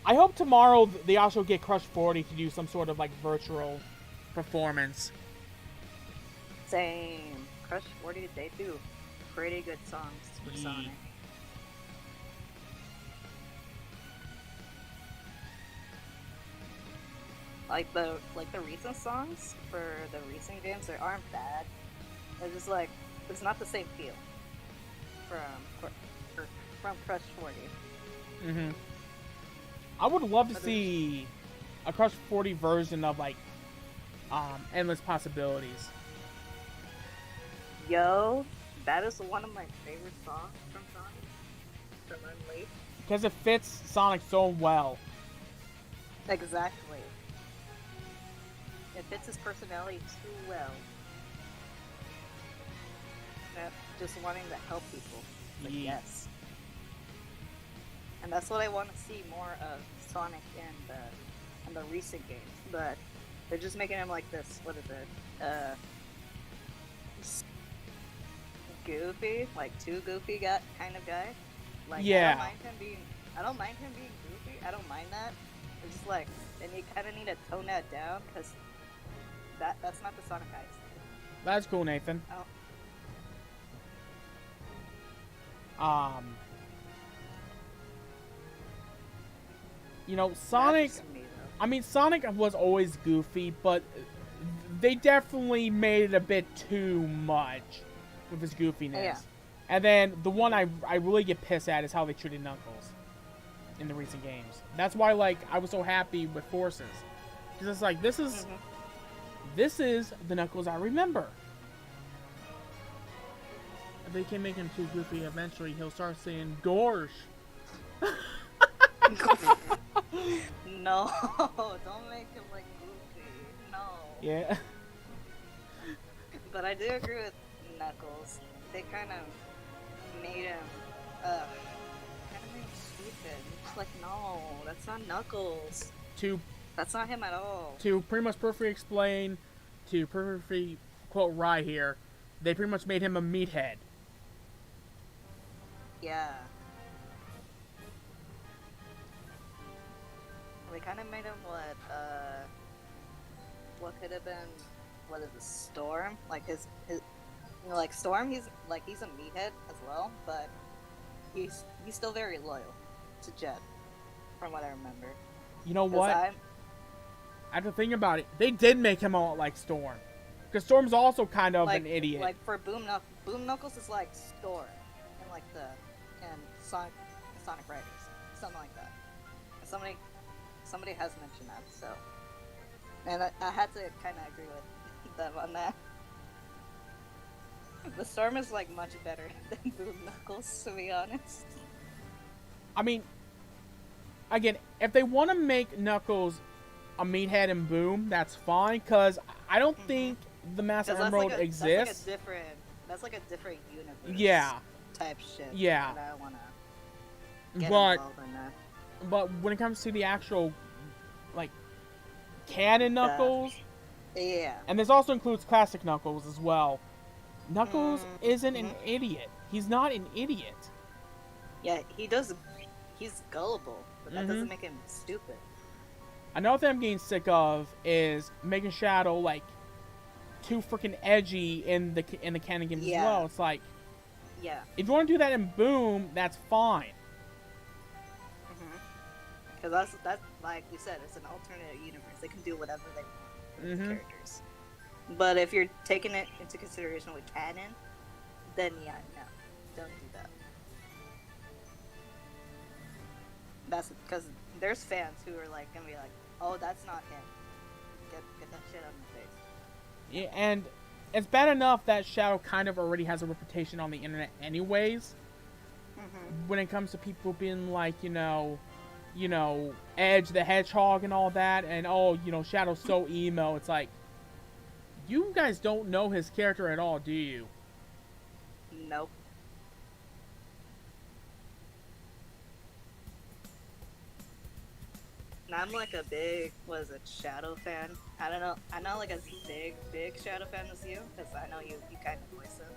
I hope tomorrow they also get Crush 40 to do some sort of like virtual performance. Same. Crush 40, they do pretty good songs for Ye- Sonic. Like the recent songs for the recent games, they aren't bad. They're just like it's not the same feel from Crush 40. Mm-hmm. I would love to But see a Crush 40 version of like Endless Possibilities. Yo, that is one of my favorite songs from Sonic. From Unleashed. Because it fits Sonic so well. Exactly. It fits his personality too well. That just wanting to help people. Like, Ye- yes. And that's what I want to see more of Sonic in the recent games. But they're just making him like this. What is it? Goofy, like too goofy kind of guy. Like Yeah. I don't mind him being goofy. I don't mind that. It's just like then you kind of need to tone that down because that's not the Sonic I see. That's cool, Nathan. Oh. You know, Sonic. That's just me, though. I mean, Sonic was always goofy, but they definitely made it a bit too much with his goofiness. Yeah. And then the one I really get pissed at is how they treated Knuckles in the recent games. That's why, like, I was so happy with Forces. Because it's like, this is the Knuckles I remember. If they can make him too goofy, eventually he'll start saying, Gorsh. No, don't make him like goofy. No. Yeah. But I do agree with Knuckles. They kind of made him, kind of made him stupid. It's like, no, that's not Knuckles. That's not him at all. To pretty much perfectly explain, to perfectly quote Rye here, they pretty much made him a meathead. Yeah. They kind of made him what could have been, what is it, Storm? Like his you know, like Storm, he's a meathead as well, but he's still very loyal to Jet, from what I remember. You know 'Cause what? After thinking about it, they did make him a lot like Storm. Because Storm's also kind of an idiot. Like for Boom Knuckles is like Storm, and like Sonic Riders, something like that. Somebody has mentioned that, so, and I had to kind of agree with them on that. The Storm is like much better than Boom Knuckles, to be honest. I mean, again, if they want to make Knuckles a meathead and Boom, that's fine. Because I don't think the Master 'Cause Emerald exists. That's like a different universe. Yeah. Type shit. Yeah. And I wanna get But involved in that. but when it comes to the actual, like, canon Knuckles, Yeah. and this also includes classic Knuckles as well. Knuckles isn't an Mhm. idiot. He's not an idiot. Yeah, he does. He's gullible, but that Mhm. doesn't make him stupid. Another thing I'm getting sick of is making Shadow like too freaking edgy in the canon games as Yeah. well. It's like, Yeah. if you want to do that in Boom, that's fine. Because that's like we said, it's an alternate universe. They can do whatever they want with the characters. But if you're taking it into consideration with canon, then yeah, no, don't do that. That's because there's fans who are like gonna be like, "Oh, that's not him. Get that shit out of my face." Yeah, and it's bad enough that Shadow kind of already has a reputation on the internet anyways. When it comes to people being like, Edge the Hedgehog and all that, and Shadow's so emo. It's like, you guys don't know his character at all, do you? Nope. And I'm like a big, Shadow fan. I don't know. I'm not like a big Shadow fan as you, because I know you kind of voice him.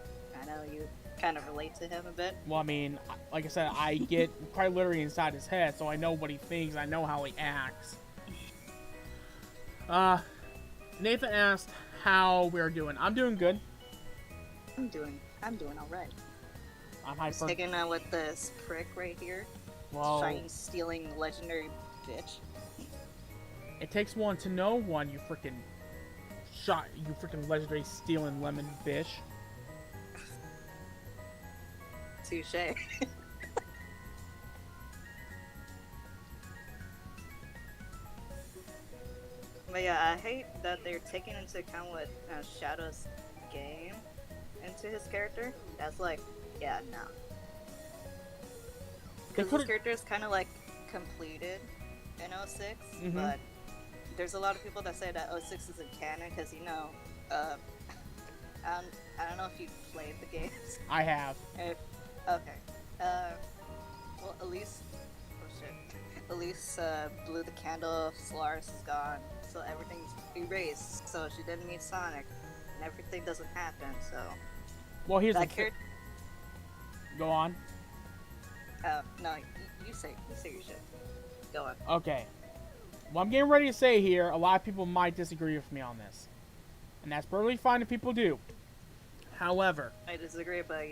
I know you kind of relate to him a bit. Well, I mean, like I said, I get quite literally inside his head, so I know what he thinks. I know how he acts. Nathan asked how we are doing. I'm doing good. I'm doing alright. I'm Just hyper. taking out with this prick right here. Well, Shiny stealing legendary bitch. it takes one to know one, you freaking legendary stealing lemon bitch. Touche. But yeah, I hate that they're taking into account what Shadow's game into his character. That's like, yeah, no. Because his character is kind of like completed in 06, but there's a lot of people that say that 06 isn't canon because, I don't know if you've played the games. I have. Okay. Well, Elise blew the candle, Solaris is gone, so everything's erased, so she didn't meet Sonic, and everything doesn't happen, so... Well, here's the that thing. character... Go on. No, you say your shit. Go on. Okay. What I'm getting ready to say here, a lot of people might disagree with me on this. And that's perfectly fine if people do. However... I disagree, but,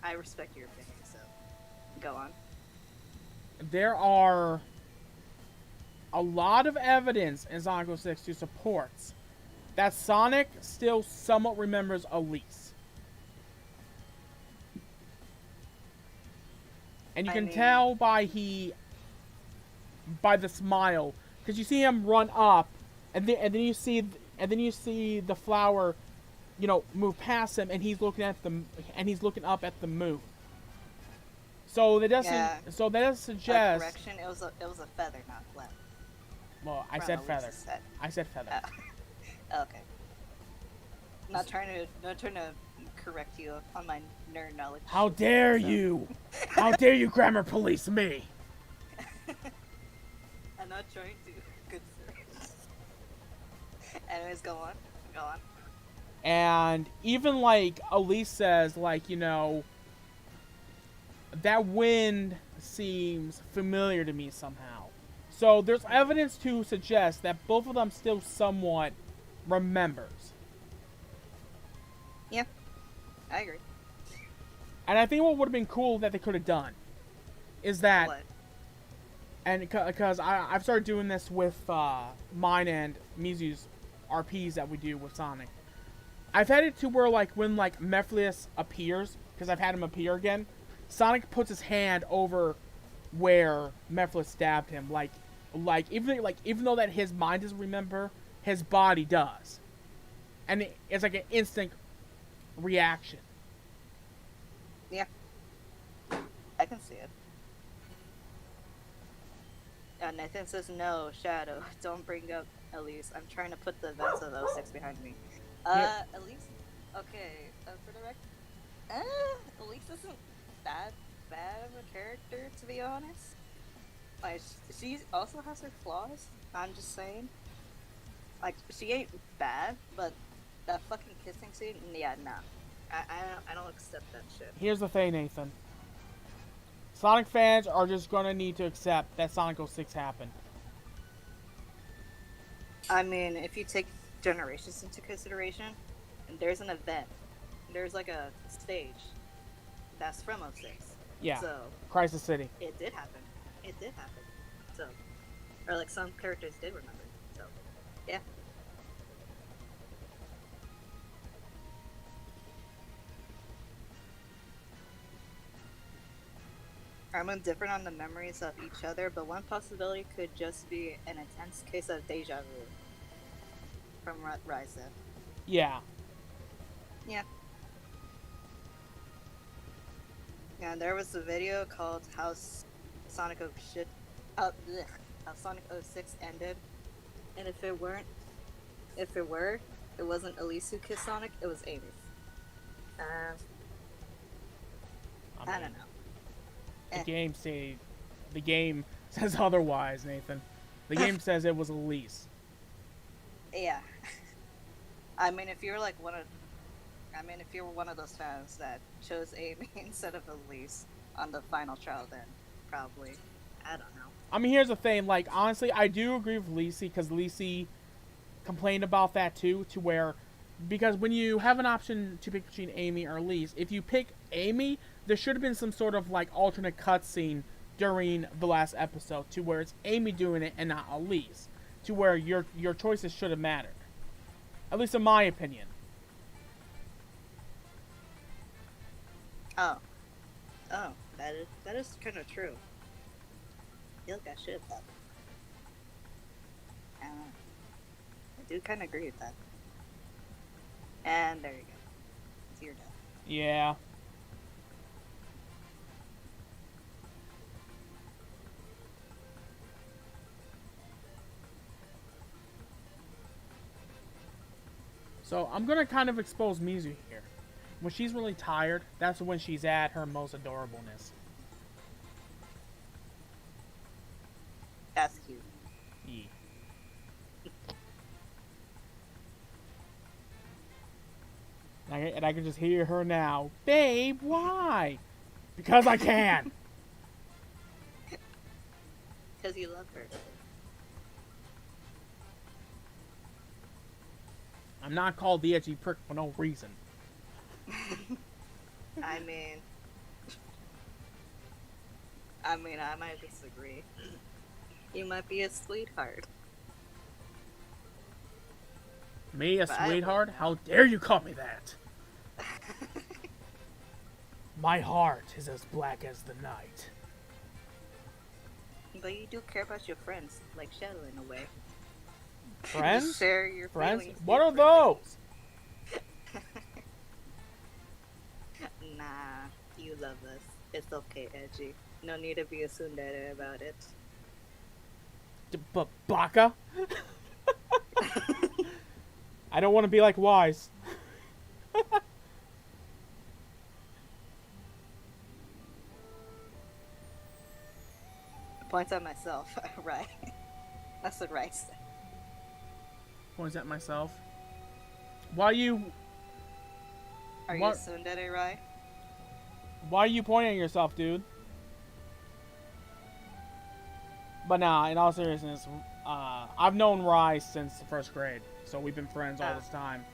I respect your opinion, so... Go on. There are a lot of evidence in Sonic 06 to support that Sonic still somewhat remembers Elise. And you can tell by the smile, because you see him run up, and then you see the flower, move past him, and he's looking up at the moon. So that doesn't. Yeah. So that does suggest. Correction, it was a feather, not flat. Well, I said feather. I said feather. Okay. Not trying to correct you on my nerd knowledge. How dare you! How dare you grammar police me! I'm not trying to. Good sir. Anyways, go on. And even like Elise says, that wind seems familiar to me somehow. So there's evidence to suggest that both of them still somewhat remembers. Yeah, I agree. And I think what would have been cool that they could have done is that, What? and because I've started doing this with mine and Mizu's RPs that we do with Sonic. I've had it to where when Mephiles appears, because I've had him appear again, Sonic puts his hand over where Mephiles stabbed him, even though that his mind doesn't remember, his body does, and it's like an instant reaction. Yeah, I can see it. Nathan says no, Shadow. Don't bring up Elise. I'm trying to put the events of 06 behind me. Yeah. Elise. Okay, for the record, Elise isn't that bad of a character, to be honest. Like, she also has her flaws. I'm just saying. Like, she ain't bad, but that fucking kissing scene, yeah, nah. I don't accept that shit. Here's the thing, Nathan. Sonic fans are just gonna need to accept that Sonic 06 happened. I mean, if you take Generations into consideration, there's an event. There's like a stage that's from '06. Yeah. So, Crisis City. it did happen. It did happen. So, or like some characters did remember. So, yeah. I'm indifferent on the memories of each other, but one possibility could just be an intense case of deja vu from Ryza. Yeah. Yeah. Yeah, there was a video called how Sonic how Sonic 06 ended, and if it wasn't Elise who kissed Sonic, it was Amy. I don't know. The game says otherwise, Nathan. The game says it was Elise. Yeah. I mean, if you were one of those fans that chose Amy instead of Elise on the final trial, then probably, I don't know. I mean, here's the thing. Like, honestly, I do agree with Lacey, because Lacey complained about that too, to where, because when you have an option to pick between Amy or Elise, if you pick Amy, there should have been some sort of like alternate cutscene during the last episode to where it's Amy doing it and not Elise, to where your choices should have mattered. At least in my opinion. Oh, that is kind of true. I feel like I should have. I do kind of agree with that. And there you go. It's your death. Yeah. So I'm gonna kind of expose Mizu here. When she's really tired, that's when she's at her most adorableness. That's cute. Yeah. And I can just hear her now. Babe, why? Because I can. Because you love her. I'm not called the edgy prick for no reason. I mean, I might disagree. You might be a sweetheart. Me, a But I sweetheart? wouldn't. How dare you call me that? My heart is as black as the night. But you do care about your friends, like Shadow in a way. Friends? Just share your Friends? feelings What are differently. those? Nah, you love us. It's okay, Edgy. No need to be a tsundere about it. Baka? I don't want to be like Wise. Points at myself, right? That's what Rice said. Points at myself. Why are you Are What? you a tsundere, Rai? Why are you pointing at yourself, dude? But nah, in all seriousness, I've known Rise since the first grade, so we've been friends all Oh. this time.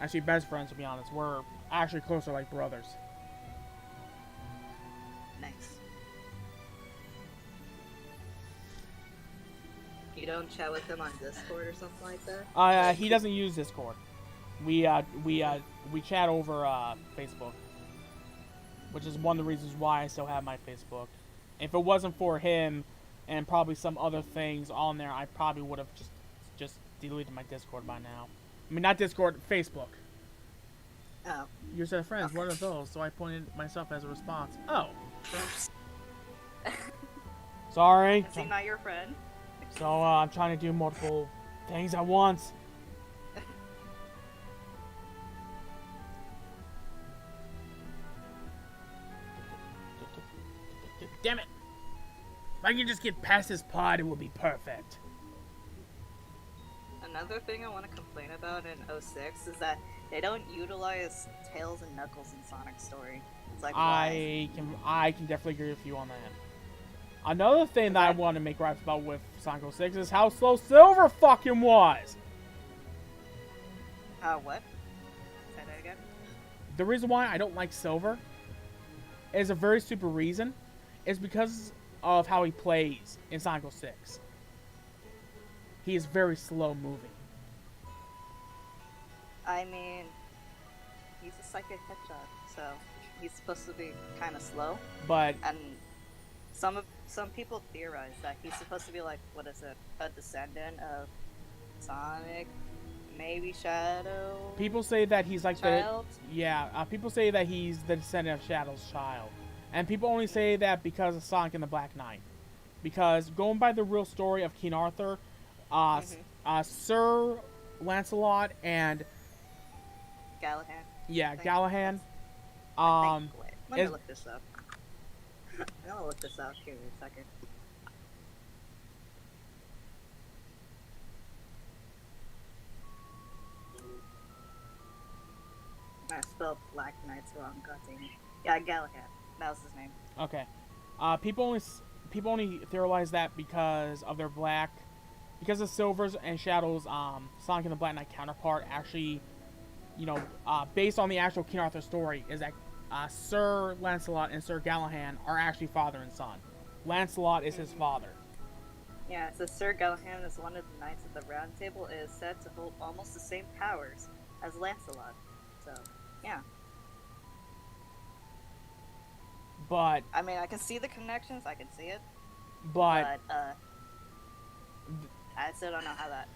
Actually, best friends, to be honest. We're actually closer like brothers. Nice. You don't chat with him on Discord or something like that? He doesn't use Discord. We chat over Facebook, which is one of the reasons why I still have my Facebook. If it wasn't for him and probably some other things on there, I probably would have just deleted my Discord by now. I mean, not Discord, Facebook. Oh. You said friends. What are those? So I pointed myself as a response. Oh, sorry. Is he not your friend? So I'm trying to do multiple things at once. Damn it! If I can just get past this pod, it will be perfect. Another thing I want to complain about in 06 is that they don't utilize Tails and Knuckles in Sonic's story. It's like, why? I can definitely agree with you on that. Another thing that I want to make gripes about with Sonic 06 is how slow Silver fucking was. What? Say that again? The reason why I don't like Silver is a very stupid reason. It's because of how he plays in Sonic 06. He is very slow moving. I mean, he's a psychic hedgehog, so he's supposed to be kind of slow. But And some people theorize that he's supposed to be like, what is it, a descendant of Sonic, maybe Shadow. people say that he's like Child. people say that he's the descendant of Shadow's child. And people only say that because of Sonic and the Black Knight. Because going by the real story of King Arthur, Sir Lancelot and Gallahan. Gallahan. Wait, let me is- look this up. I'm gonna look this up here in a second. I spelled Black Knight's wrong, god dang it. Yeah, Gallahan. That was his name. Okay. People only theorize that because of their because of Silver's and Shadow's Sonic and the Black Knight counterpart actually, based on the actual King Arthur story, is that Sir Lancelot and Sir Gallahan are actually father and son. Lancelot is his father. Yeah, so Sir Gallahan is one of the Knights of the Round Table and is said to hold almost the same powers as Lancelot. So, yeah. But I mean, I can see the connections, I can see it, but but I still don't know how that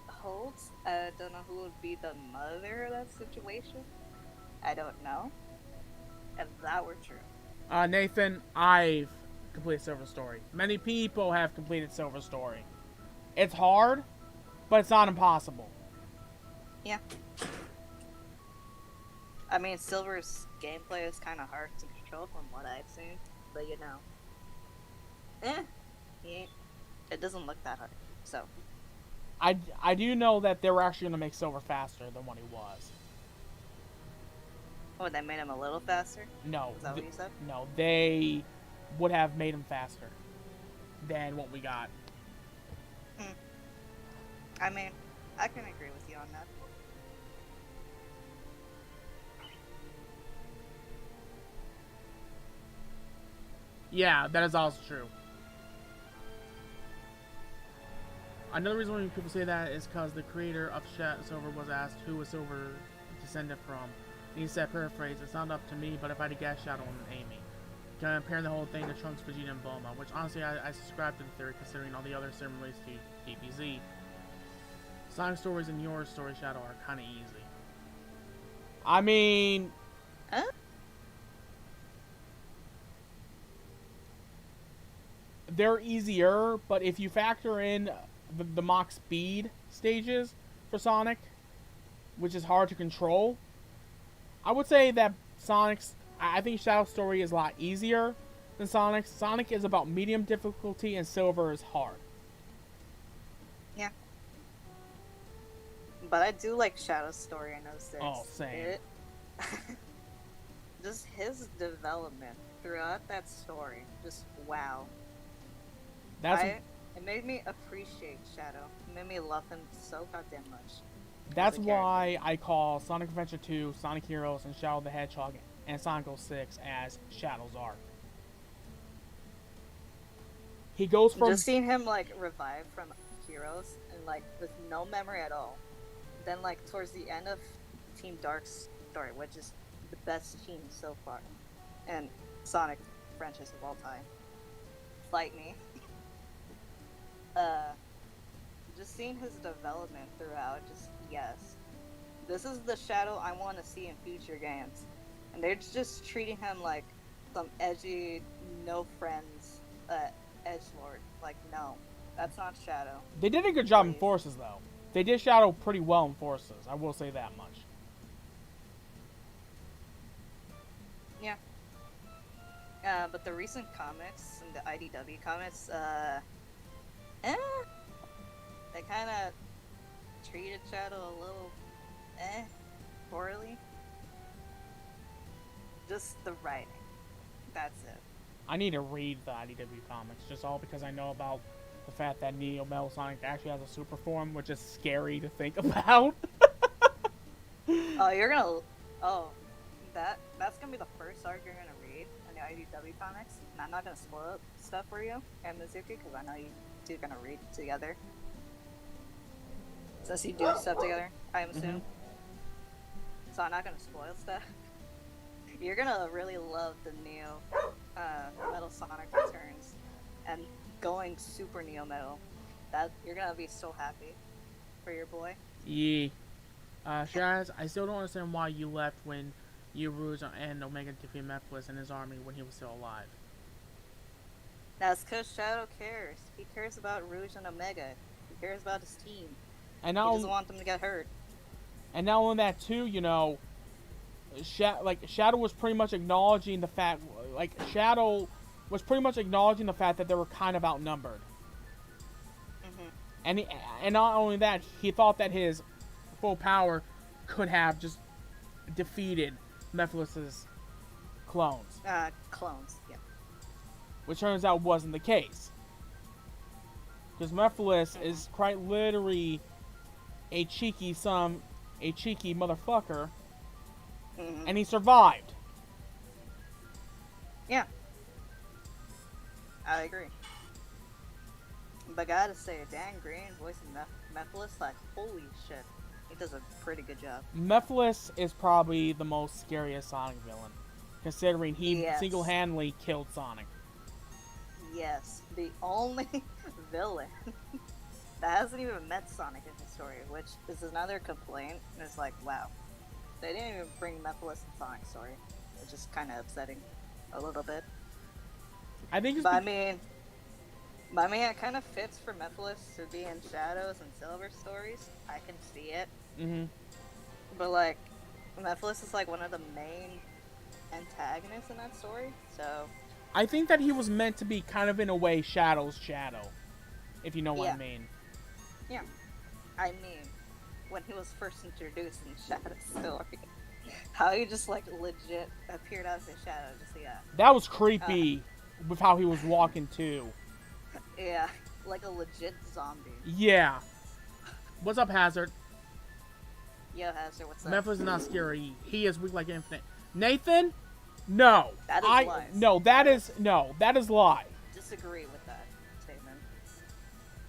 holds. I don't know who would be the mother of that situation. I don't know. If that were true. Nathan, I've completed Silver Story. Many people have completed Silver Story. It's hard, but it's not impossible. Yeah. I mean, Silver's gameplay is kind of hard to control from what I've seen, but it doesn't look that hard. So, I do know that they were actually going to make Silver faster than what he was. they made him a little faster? No. Is that what you said? No, they would have made him faster than what we got. I mean, I can agree with you on that. Yeah, that is also true. Another reason why people say that is because the creator of Silver was asked who was Silver descended from. And he said, paraphrase, it's not up to me, but if I had to guess, Shadow and Amy. Comparing the whole thing to Trunks, Vegeta, and Bulma, which honestly I subscribe to the theory considering all the other similarities to DBZ. Sonic stories and your story, Shadow, are kind of easy. I mean... Huh? They're easier, but if you factor in the Mach speed stages for Sonic, which is hard to control, I would say that I think Shadow's story is a lot easier than Sonic's. Sonic is about medium difficulty and Silver is hard. Yeah. But I do like Shadow's story in 06. Oh, same. Just his development throughout that story, just wow. It made me appreciate Shadow. It made me love him so goddamn much. That's why I call Sonic Adventure 2, Sonic Heroes, and Shadow the Hedgehog and Sonic 06 as Shadow's arc. He goes from... Just seeing him, revive from Heroes, and, with no memory at all. Then, towards the end of Team Dark's story, which is the best team so far, and Sonic franchise of all time. Fight me. Just seeing his development throughout, yes. This is the Shadow I want to see in future games. And they're just treating him like some edgy, no friends, edgelord. No, that's not Shadow. They did a good job in Please. Forces, though. They did Shadow pretty well in Forces, I will say that much. Yeah. But the recent comics and the IDW comics, they kind of treated Shadow a little, poorly. Just the writing. That's it. I need to read the IDW comics, just all because I know about the fact that Neo Metal Sonic actually has a super form, which is scary to think about. Oh, you're gonna. Oh, that's gonna be the first arc you're gonna read in the IDW comics. And I'm not gonna spoil stuff for you and Mizuki because I know you two are gonna read together. Since you do stuff together, I assume. So I'm not gonna spoil stuff. You're gonna really love the Neo Metal Sonic Returns and going Super Neo Metal. That you're gonna be so happy for your boy. Yeah. Shaz, I still don't understand why you left when you, Rouge, and Omega defeated Mephiles and his army when he was still alive. That's because Shadow cares. He cares about Rouge and Omega. He cares about his team. And He not, doesn't want them to get hurt. and not only that too, you know, Shadow was pretty much acknowledging the fact, Shadow was pretty much acknowledging the fact that they were kind of outnumbered. And not only that, he thought that his full power could have just defeated Mephiles' clones, Clones, yeah. which turns out wasn't the case. Because Mephiles is quite literally a cheeky motherfucker, and he survived. Yeah. I agree. But gotta say, Dan Green voicing Mephiles, like, holy shit. He does a pretty good job. Mephiles is probably the most scariest Sonic villain, considering he Yes. single-handedly killed Sonic. Yes, the only villain that hasn't even met Sonic in the story, which is another complaint. It's like, wow, they didn't even bring Mephiles in Sonic's story, which is kind of upsetting a little bit. I think it's But I mean, it kind of fits for Mephiles to be in Shadows and Silver stories. I can see it. But like, Mephiles is like one of the main antagonists in that story, so I think that he was meant to be kind of in a way Shadow's shadow, if you know what I Yeah. mean. yeah. I mean, when he was first introduced in Shadow story, how he just like legit appeared as a shadow, just That was creepy with how he was walking too. yeah, like a legit zombie. Yeah. What's up, Hazard? Yo, Hazard, what's up? Mephiles is not scary. He is weak like Infinite. Nathan? No. That is lies. That is lie. Disagree with that statement.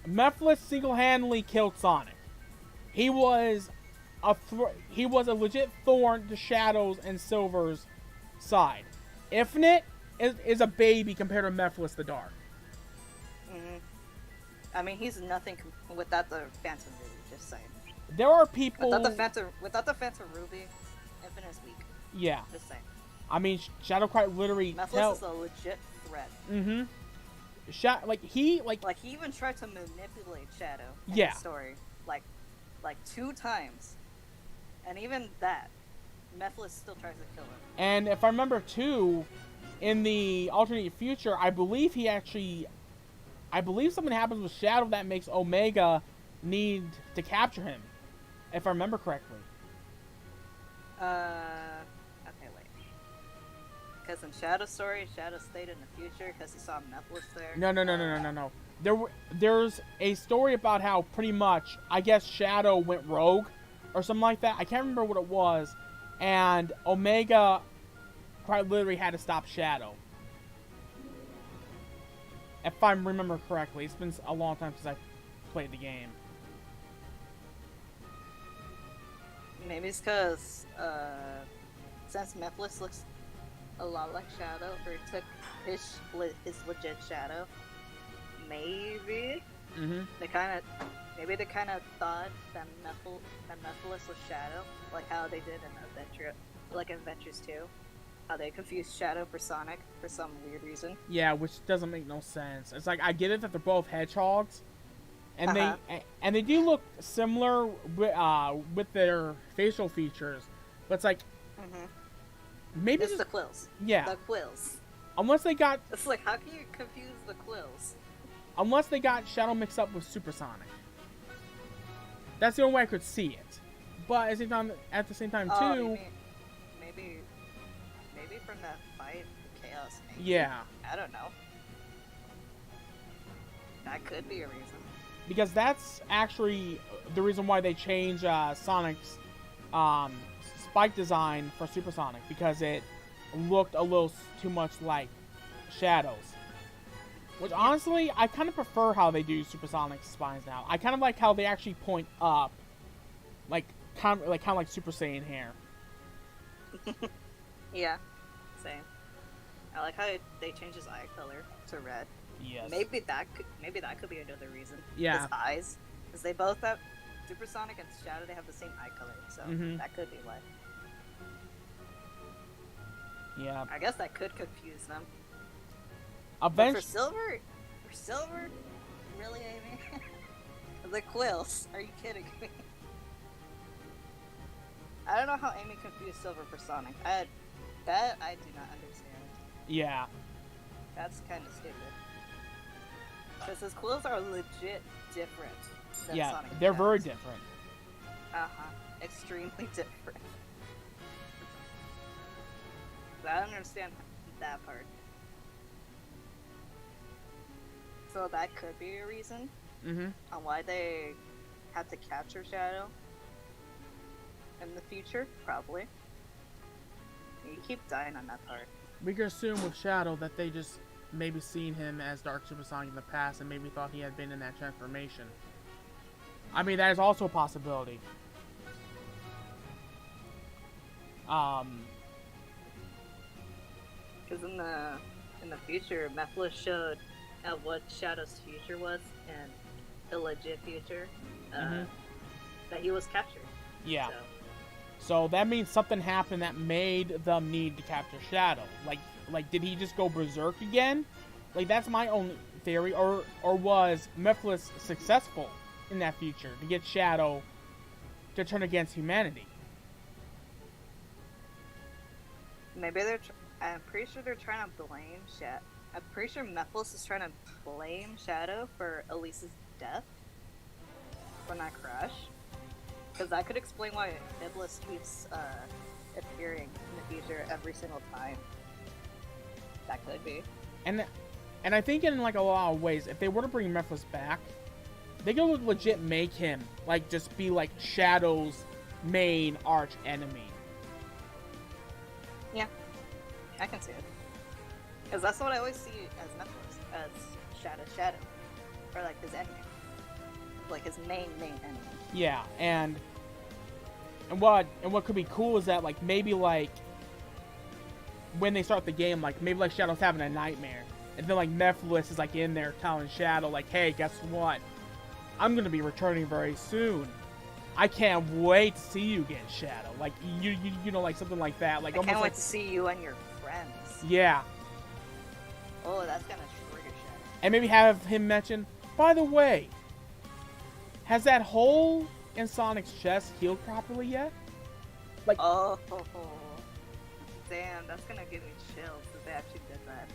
Mephiles single-handedly killed Sonic. He was a legit thorn to Shadow's and Silver's side. Infinite is a baby compared to Mephiles the Dark. I mean, he's nothing without the Phantom Ruby. Just saying. There are people. Without the Phantom Ruby, Infinite is weak. Yeah. Just saying. I mean, Shadow quite literally. Mephiles is a legit threat. Like he even tried to manipulate Shadow in Yeah. the story, like 2 times, and even that, Mephiles still tries to kill him. And if I remember too, in the alternate future, I believe something happens with Shadow that makes Omega need to capture him, if I remember correctly. Okay, wait. Because in Shadow story, Shadow stayed in the future because he saw Mephiles there. No. There's a story about how pretty much, I guess, Shadow went rogue or something like that. I can't remember what it was, and Omega quite literally had to stop Shadow. If I remember correctly, it's been a long time since I played the game. Maybe it's because, since Mephiles looks a lot like Shadow, or took his legit Shadow, maybe they kind of thought that Mephiles was Shadow, like how they did in Adventures 2. How they confused Shadow for Sonic for some weird reason. Yeah, which doesn't make no sense. It's like, I get it that they're both hedgehogs, and they do look similar with their facial features, but it's like maybe It's just, the quills. yeah. The quills. Unless they got It's like, how can you confuse the quills? Shadow mixed up with Supersonic. That's the only way I could see it. But at the same time Oh, too. you mean maybe from that fight, Chaos. Maybe. Yeah. I don't know. That could be a reason. Because that's actually the reason why they changed Sonic's spike design for Supersonic, because it looked a little too much like Shadow's. Which honestly, I kind of prefer how they do Supersonic spines now. I kind of like how they actually point up, like kind of like Super Saiyan hair. Yeah, same. I like how they changed his eye color to red. Yes. Maybe that could be another reason. Yeah. His eyes, because they both have Supersonic and Shadow. They have the same eye color, so that could be why. Yeah. I guess that could confuse them. But Eventually. for Silver, really, Amy? The quills? Are you kidding me? I don't know how Amy confused Silver for Sonic. That I do not understand. Yeah. That's kind of stupid. Because his quills are legit different than Yeah. Sonic and They're very Shadow's. different. Extremely different. But I don't understand that part. So that could be a reason Mm-hmm. on why they had to capture Shadow in the future, probably. You keep dying on that part. We can assume with Shadow that they just maybe seen him as Dark Supersonic in the past and maybe thought he had been in that transformation. I mean, that is also a possibility. Because in the future, Mephiles showed what Shadow's future was, and the legit future, that he was captured. Yeah. So, So that means something happened that made them need to capture Shadow. Like did he just go berserk again? Like, that's my only theory. Or was Mephiles successful in that future to get Shadow to turn against humanity? maybe I'm pretty sure they're trying to blame Shadow. I'm pretty sure Mephiles is trying to blame Shadow for Elise's death from that crash. Because that could explain why Iblis keeps appearing in the future every single time. That could be. And I think in like a lot of ways, if they were to bring Mephiles back, they could legit make him like just be like Shadow's main arch enemy. Yeah, I can see it. Because that's what I always see as Mephiles, as Shadow, or like his enemy, like his main enemy. Yeah, and what could be cool is that like maybe like when they start the game, like maybe like Shadow's having a nightmare, and then like Mephiles is like in there telling Shadow like, hey, guess what? I'm gonna be returning very soon. I can't wait to see you again, Shadow. Like you know, like something like that. Like I almost can't wait like to see you and your friends. yeah, Oh, that's gonna trigger Shadow. and maybe have him mention, by the way, has that hole in Sonic's chest healed properly yet? Like, Oh, damn, that's gonna give me chills if they actually did that.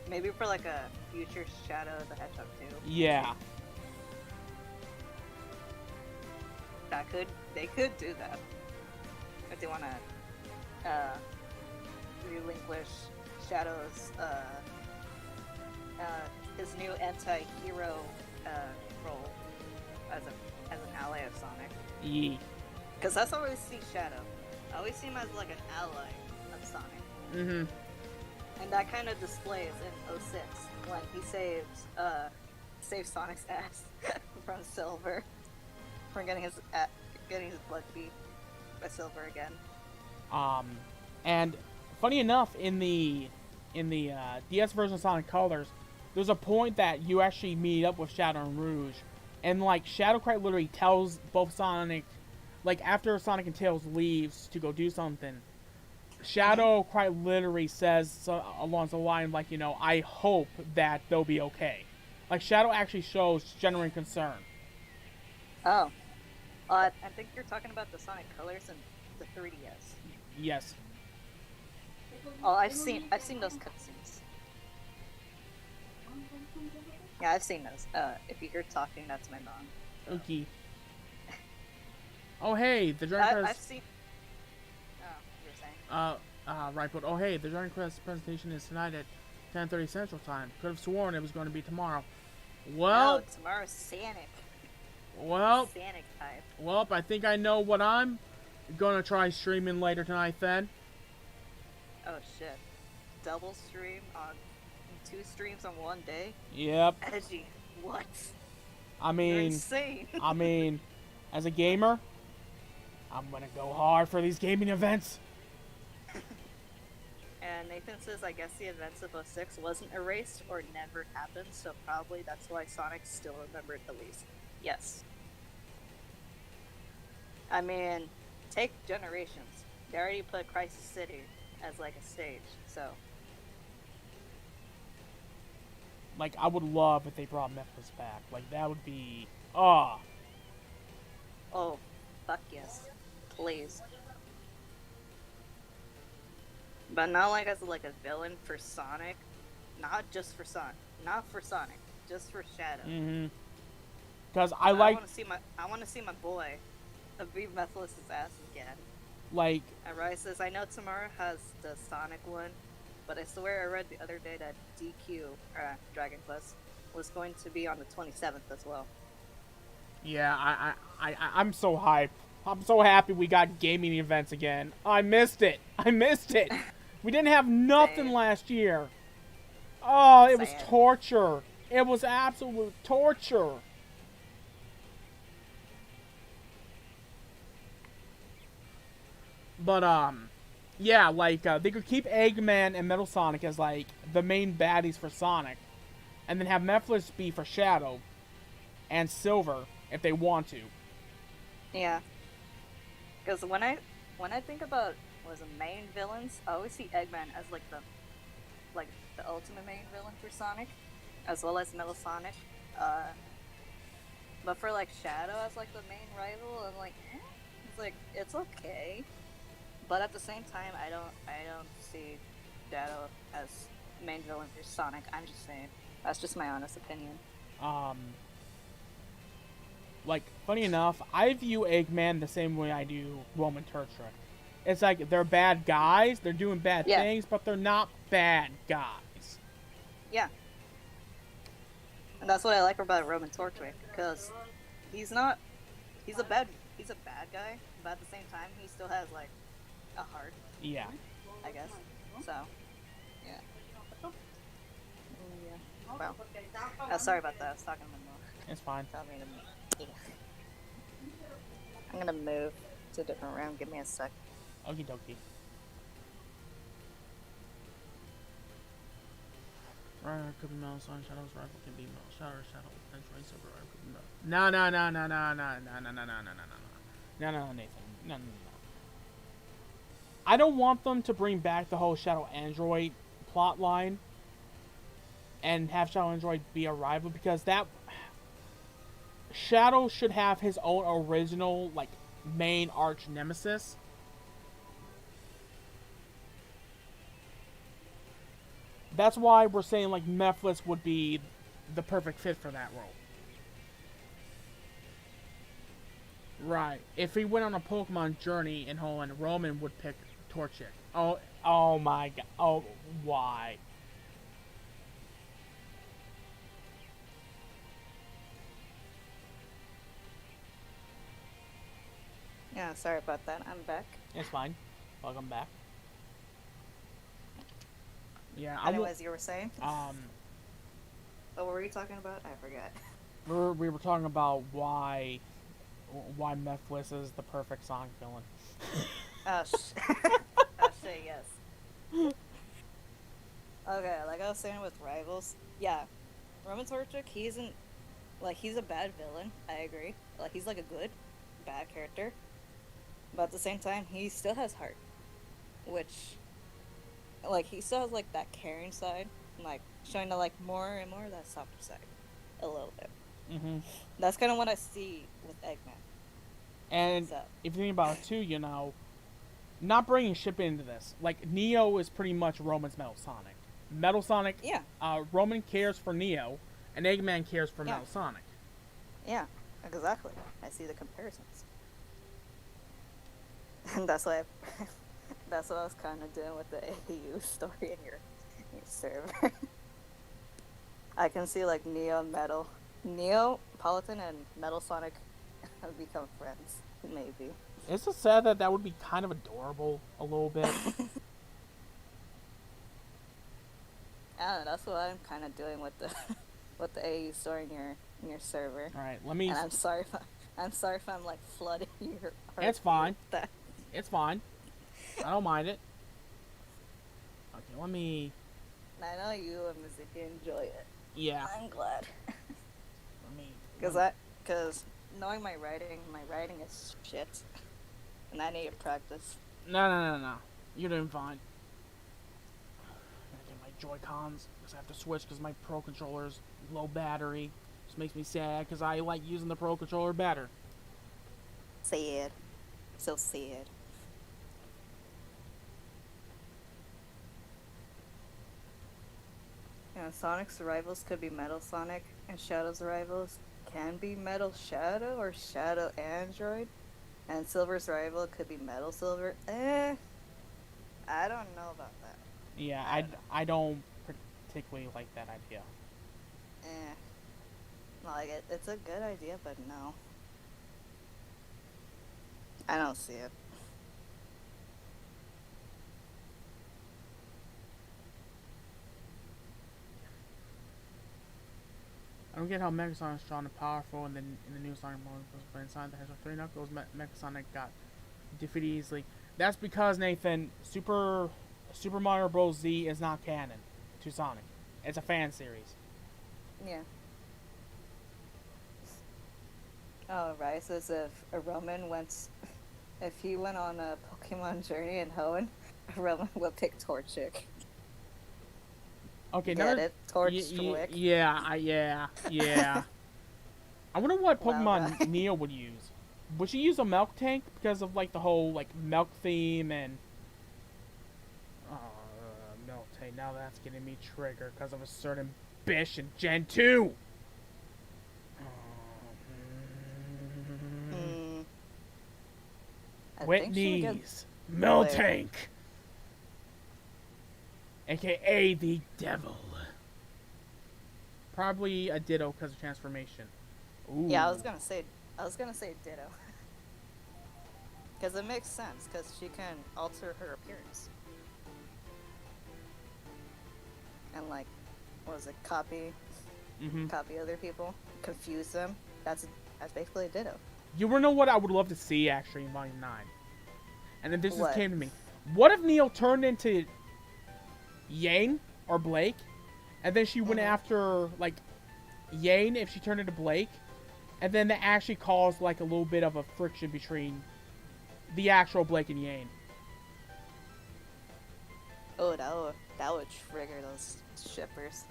Maybe for like a future Shadow the Hedgehog 2. yeah, They could do that. If they wanna relinquish Shadow's his new anti-hero role as an ally of Sonic. yee. Because that's how I always see Shadow. I always see him as like an ally of Sonic. Mm-hmm. And that kind of displays in 06 when he saves Sonic's ass from Silver from getting his blood beat by Silver again. And funny enough, in the DS version of Sonic Colors, there's a point that you actually meet up with Shadow and Rouge, and like Shadow quite literally tells both Sonic, like after Sonic and Tails leaves to go do something, Shadow quite literally says along the line like, you know, I hope that they'll be okay. Like Shadow actually shows genuine concern. Oh. I think you're talking about the Sonic Colors and the 3DS. Yes. Oh, I've seen those cutscenes. Yeah, I've seen those. If you hear talking, that's my mom. Okay. Oh hey, the Dragon I've Quest. seen. Oh, you were saying. Right, but oh hey, the Dragon Quest presentation is tonight at 10:30 Central Time. Could have sworn it was going to be tomorrow. Well, No, tomorrow's Sonic. well, Sonic type. well. I think I know what I'm gonna try streaming later tonight. Then. Oh shit. Double stream on 2 streams on one day? Yep. Edgy. What? I You're mean, insane. as a gamer, I'm gonna go hard for these gaming events. And Nathan says, I guess the events of 06 wasn't erased or never happened, so probably that's why Sonic's still remembered the least. Yes. I mean, take Generations. They already put Crisis City as like a stage, so. Like, I would love if they brought Memphis back. Like, that would be... Oh, Fuck yes. Please. But not like as like a villain for Sonic. Not just for Sonic. Not for Sonic. Just for Shadow. mm-hmm. Because I like, I want to see my boy beat Mephiles' ass again. like, And Rai says, I know Tamara has the Sonic one, but I swear I read the other day that DQ, Dragon Quest, was going to be on the 27th as well. yeah, I'm so hyped. I'm so happy we got gaming events again. I missed it. We didn't have nothing Same. last year. Oh, it was Same. torture. It was absolute torture. But, yeah, like, they could keep Eggman and Metal Sonic as, like, the main baddies for Sonic. And then have Mephiles be for Shadow. And Silver, if they want to. Yeah. Because when I think about main villains, I always see Eggman as like the ultimate main villain for Sonic, as well as Metal Sonic. But for like Shadow as like the main rival, I'm like, it's okay. But at the same time, I don't see Shadow as main villain for Sonic. I'm just saying. That's just my honest opinion. Like, funny enough, I view Eggman the same way I do Roman Turtrik. It's like, they're bad guys, they're doing bad Yeah. things, but they're not bad guys. Yeah. And that's what I like about Roman Torchwick, because he's a bad guy, but at the same time he still has like a heart, Yeah. I guess. So, yeah. Well, sorry about that. I was talking to my mom. It's fine. Tell me to move. I'm gonna move to a different room. Give me a sec. Okie dokie. Right, could be Metal Sonic, Shadow's rival can be Metal Shadow, potentially Silver Rival could be Metal. No, Nathan. No. I don't want them to bring back the whole Shadow Android plot line and have Shadow Android be a rival, because that Shadow should have his own original, like, main arch nemesis. That's why we're saying, like, Mephiles would be the perfect fit for that role. Right. If he went on a Pokemon journey and Roman would pick Torchic. Oh my god. Oh, why? Yeah, sorry about that. I'm back. It's fine. Welcome back. Yeah, Anyways, you were saying? Oh, what were you talking about? I forgot. we were talking about why Mephiles is the perfect Sonic villain. Oh shit, yes. Okay, like I was saying with Rivals, yeah, Roman Torchic, he's a bad villain, I agree. Like, he's like a good, bad character. But at the same time, he still has heart. Which, like, he still has, like, that caring side. Like, showing to, like, more and more of that softer side. A little bit. Mm-hmm. That's kind of what I see with Eggman. And So. if you think about it too, you know, not bringing shipping into this. Like, Neo is pretty much Roman's Metal Sonic. Metal Sonic, Yeah, Roman cares for Neo, and Eggman cares for Yeah. Metal Sonic. yeah, exactly. I see the comparisons. And that's why that's what I was kind of doing with the AU story in your server. I can see like Neo, Politan, and Metal Sonic have become friends. Maybe. It's just sad that would be kind of adorable a little bit. I don't know. That's what I'm kind of doing with the with the AU story in your server. All right, let me. And I'm sorry if I'm like flooding your. It's fine. with that. It's fine. I don't mind it. Okay, let me. I know you and Mizuki enjoy it. Yeah. I'm glad. Let me. Because knowing my writing is shit, and I need to practice. No. You're doing fine. I'm gonna get my Joy-Cons because I have to switch because my Pro Controller's low battery. This makes me sad because I like using the Pro Controller better. Sad. So sad. Yeah, Sonic's rivals could be Metal Sonic, and Shadow's rivals can be Metal Shadow or Shadow Android, and Silver's rival could be Metal Silver. I don't know about that. Yeah, I don't know. I don't particularly like that idea. Like it's a good idea, but no. I don't see it. I don't get how Megasonic is strong and powerful, and then in the new Sonic mode, but inside the Hedgehog 3 Knuckles, Megasonic got defeated easily. That's because, Nathan, Super Mario Bros. Z is not canon to Sonic. It's a fan series. Yeah. Oh, right. So as if a Roman if he went on a Pokemon journey in Hoenn, a Roman would pick Torchic. Okay, Get it? Yeah. Yeah. I wonder what Wow, Pokemon right. Neo would use. Would she use a Milk Tank because of like the whole like milk theme and Milk Tank? Now that's getting me triggered because of a certain bish in Gen 2. I think she would get- Whitney's Milk Wait. Tank, aka the Devil. Probably a Ditto because of transformation. Ooh. Yeah, I was gonna say Ditto. Because it makes sense, because she can alter her appearance. And like, what was it, copy other people, confuse them. That's basically a Ditto. You wanna know what I would love to see actually in Volume 9? And then this What? just came to me. What if Neo turned into Yang or Blake, and then she went after like Yang if she turned into Blake, and then that actually caused like a little bit of a friction between the actual Blake and Yang. Oh, that would trigger those shippers.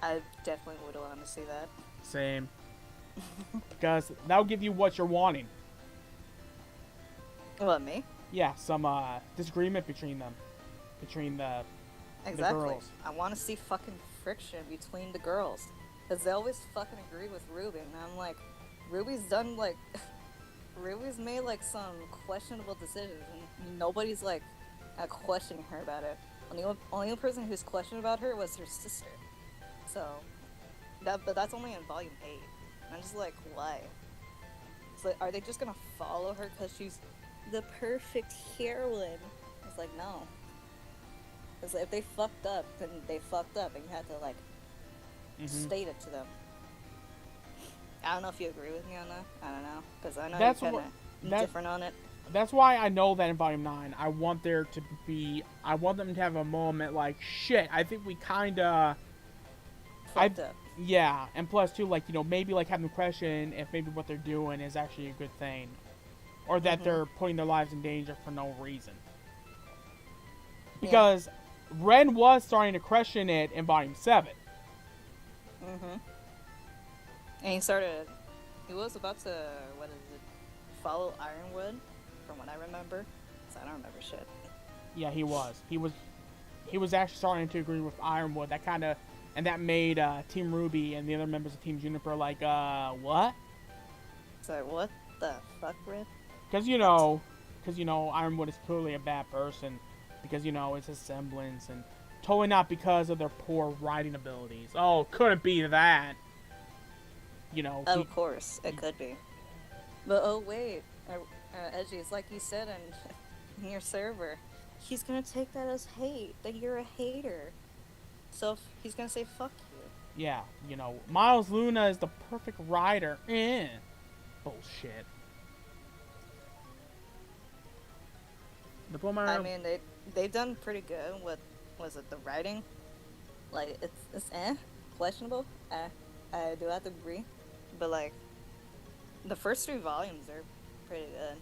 I definitely would want to see that. Same. Because that'll give you what you're wanting. What, me? Yeah, some disagreement between them. Between the Exactly. girls. I want to see fucking friction between the girls. Because they always fucking agree with Ruby. And I'm like, Ruby's done, like... Ruby's made, like, some questionable decisions. And nobody's, like, questioning her about it. Only person who's questioned about her was her sister. So... But that's only in Volume 8. And I'm just like, why? It's like, are they just gonna follow her because she's the perfect heroine? It's like, no. It's like, if they fucked up, then they fucked up, and you have to, like, state it to them. I don't know if you agree with me on that. I don't know. Because I know That's you're what- kind of different on it. That's why I know that in Volume 9, I want them to have a moment like, shit, I think we kinda... Fucked up. Yeah, and plus too, like, you know, maybe like having the question if maybe what they're doing is actually a good thing. Or that they're putting their lives in danger for no reason. Because Ren was starting to question it in Volume 7. And he was about to, follow Ironwood, from what I remember. 'cause I don't remember shit. Yeah, he was. He was actually starting to agree with Ironwood. That kind of, and that made Team Ruby and the other members of Team Juniper like, what? So what the fuck, Red? Because Ironwood is clearly a bad person. Because it's a semblance, and totally not because of their poor riding abilities. Oh, couldn't be that. Of course, it could be. But oh wait, Edgy, it's like you said in your server. He's gonna take that as hate, that you're a hater. So he's gonna say fuck you. Yeah, Miles Luna is the perfect rider. Bullshit. I mean, they've done pretty good with, was it the writing? Like, it's questionable. I do have to agree. But like, the first 3 volumes are pretty good.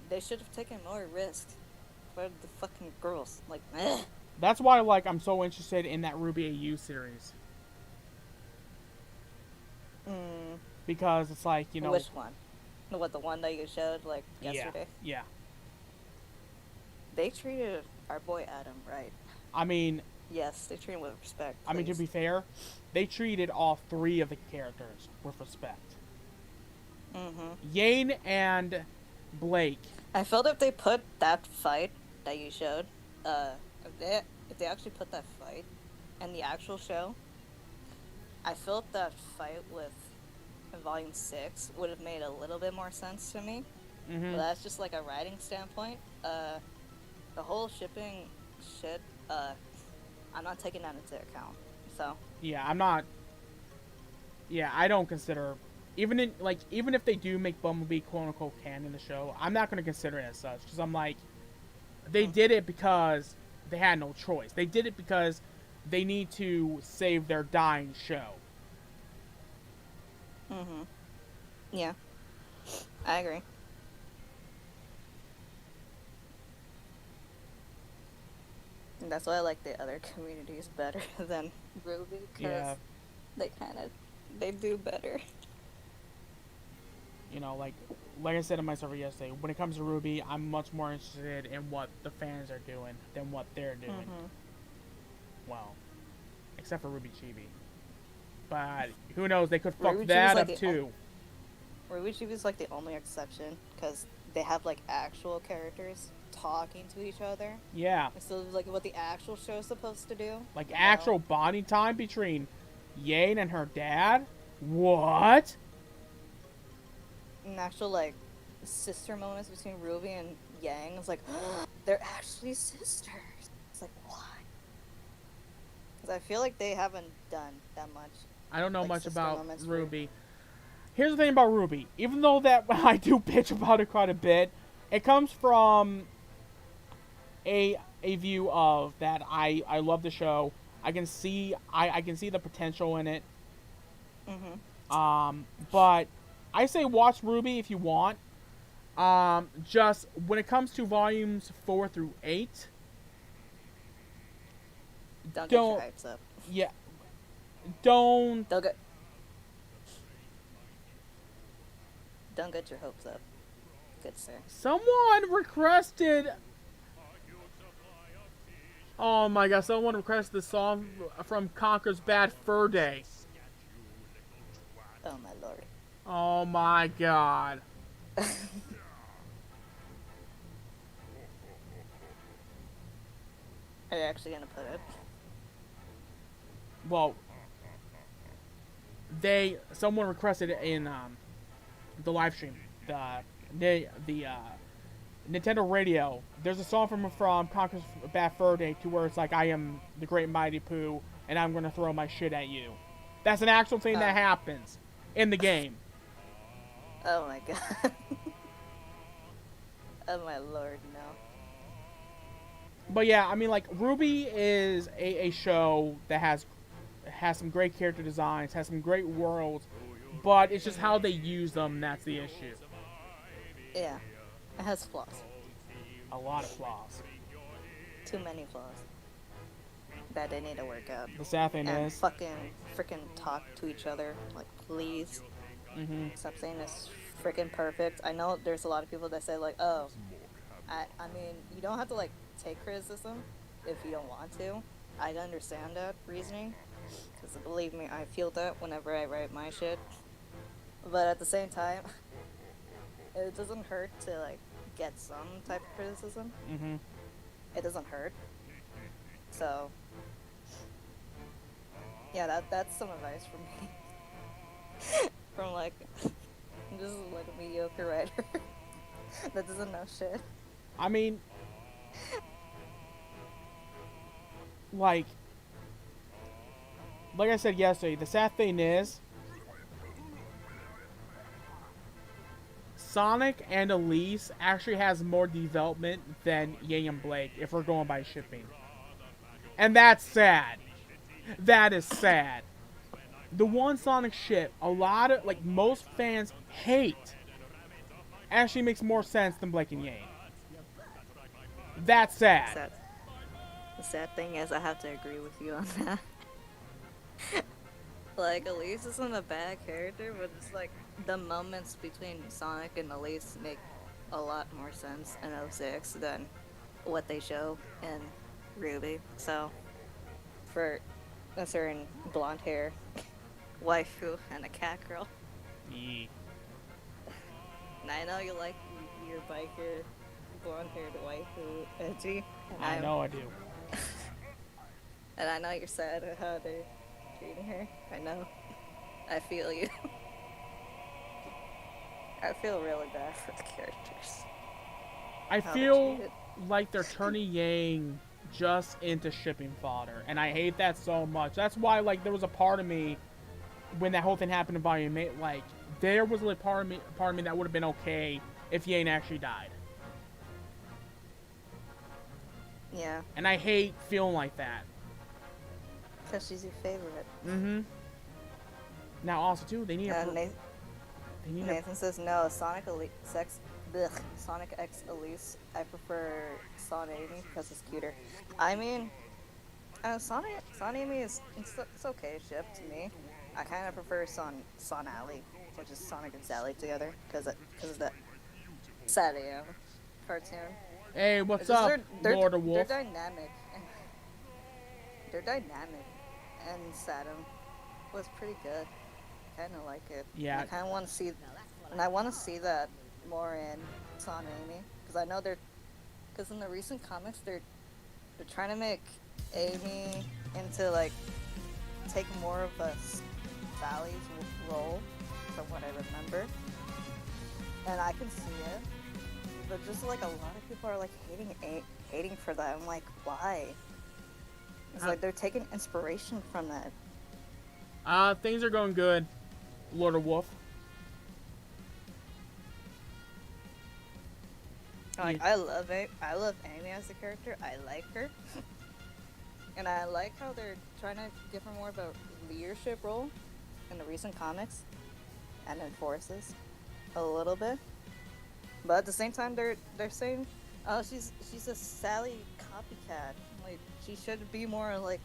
They should have taken more risks for the fucking girls. Like, That's why, I'm so interested in that Ruby AU series. Because it's like, Which one? What, the one that you showed, like, yesterday? Yeah. They treated our boy Adam right. I mean... Yes, they treat him with respect. I mean, to be fair, they treated all 3 of the characters with respect. Yane and Blake. I felt if they put that fight that you showed, if they actually put that fight in the actual show, I felt that fight with Volume 6 would have made a little bit more sense to me. But that's just like a writing standpoint. The whole shipping shit, I'm not taking that into account. So Yeah, I'm not. Yeah, I don't consider even if they do make Bumblebee quote unquote canon in the show, I'm not going to consider it as such because I'm like, they did it because they had no choice. They did it because they need to save their dying show. Yeah, I agree. And that's why I like the other communities better than Ruby, because they do better. Like I said in my server yesterday, when it comes to Ruby, I'm much more interested in what the fans are doing than what they're doing. Well, except for Ruby Chibi. But who knows, they could fuck Ruby that Chibi's up like too. Ruby Chibi is like the only exception, because they have like actual characters talking to each other. Yeah. Instead of like what the actual show is supposed to do. Like actual bonding time between Yane and her dad? What? And actual like sister moments between Ruby and Yang. It's like, they're actually sisters. It's like, why? Because I feel like they haven't done that much. I don't know like, much sister about moments Ruby. Here's the thing about Ruby. Even though that I do bitch about it quite a bit, it comes from a view of that I love the show. I can see the potential in it. But I say watch Ruby if you want. Just when it comes to volumes 4 through 8, don't get your hypes up. Yeah. Don't get your hopes up. Good sir. Someone requested. Oh my god! Someone requested the song from Conker's Bad Fur Day. Oh my lord. Oh my god. Are you actually gonna put it? Well, someone requested it in the live stream, the Nintendo Radio. There's a song from Conker's Bad Fur Day to where it's like, I am the great mighty Pooh and I'm gonna throw my shit at you. That's an actual thing that happens in the game. Oh my god. Oh my lord, no. But yeah, I mean, like, Ruby is a show that has some great character designs, has some great worlds, but it's just how they use them that's the issue. Yeah, it has flaws. A lot of flaws. Too many flaws that they need to work out. The sad thing and is, freaking talk to each other, like, please. Stop saying it's freaking perfect. I know there's a lot of people that say like, oh, I mean, you don't have to like take criticism if you don't want to. I understand that reasoning, because believe me, I feel that whenever I write my shit. But at the same time, it doesn't hurt to like get some type of criticism. Mm-hmm. It doesn't hurt. So yeah, that's some advice from me. From like just like a mediocre writer that doesn't know shit. I mean, like I said yesterday, the sad thing is, Sonic and Elise actually has more development than Yang and Blake, if we're going by shipping. And that's sad. That is sad. The one Sonic ship, a lot of, like, most fans hate, actually makes more sense than Blake and Yang. That's sad. Sad. The sad thing is, I have to agree with you on that. Like, Elise isn't a bad character, but it's like the moments between Sonic and Elise make a lot more sense in 06 than what they show in Ruby. So, for a certain blonde hair waifu and a cat girl, Yeah. and I know you like your biker blonde haired waifu edgy, and I know I do. And I know you're sad at how they're treating her. I know. I feel you. I feel really bad for the characters. I How they feel treat it. like they're turning Yang just into shipping fodder, and I hate that so much. That's why, like, there was a part of me when that whole thing happened in Volume 8, like, there was a part of me that would have been okay if Yang actually died. Yeah, And I hate feeling like that. because she's your favorite. Mm-hmm. Now, also, too, they need a... Nathan, They need a... Nathan says no. Sonic X Elise. I prefer Son Amy because it's cuter. I mean, Son Amy is it's okay ship to me. I kind of prefer Son Alley, which is Sonic and Sally together because of that Saturday cartoon. Hey, what's It's just up, Lord of Wolf? They're dynamic. They're dynamic, and Saturn was pretty good. Kind of like it. Yeah. I kind of want to see, and I want to see that more in Son Amy, because I know because in the recent comics they're trying to make Amy into like take more of a Sally's role, from what I remember, and I can see it. But just like a lot of people are like hating for that. I'm like, why? It's like they're taking inspiration from that. Things are going good, Lord of Wolf. Like, I love Amy as a character. I like her, and I like how they're trying to give her more of a leadership role in the recent comics, and enforces a little bit. But at the same time, they're saying, oh, she's a Sally copycat. Like, she should be more like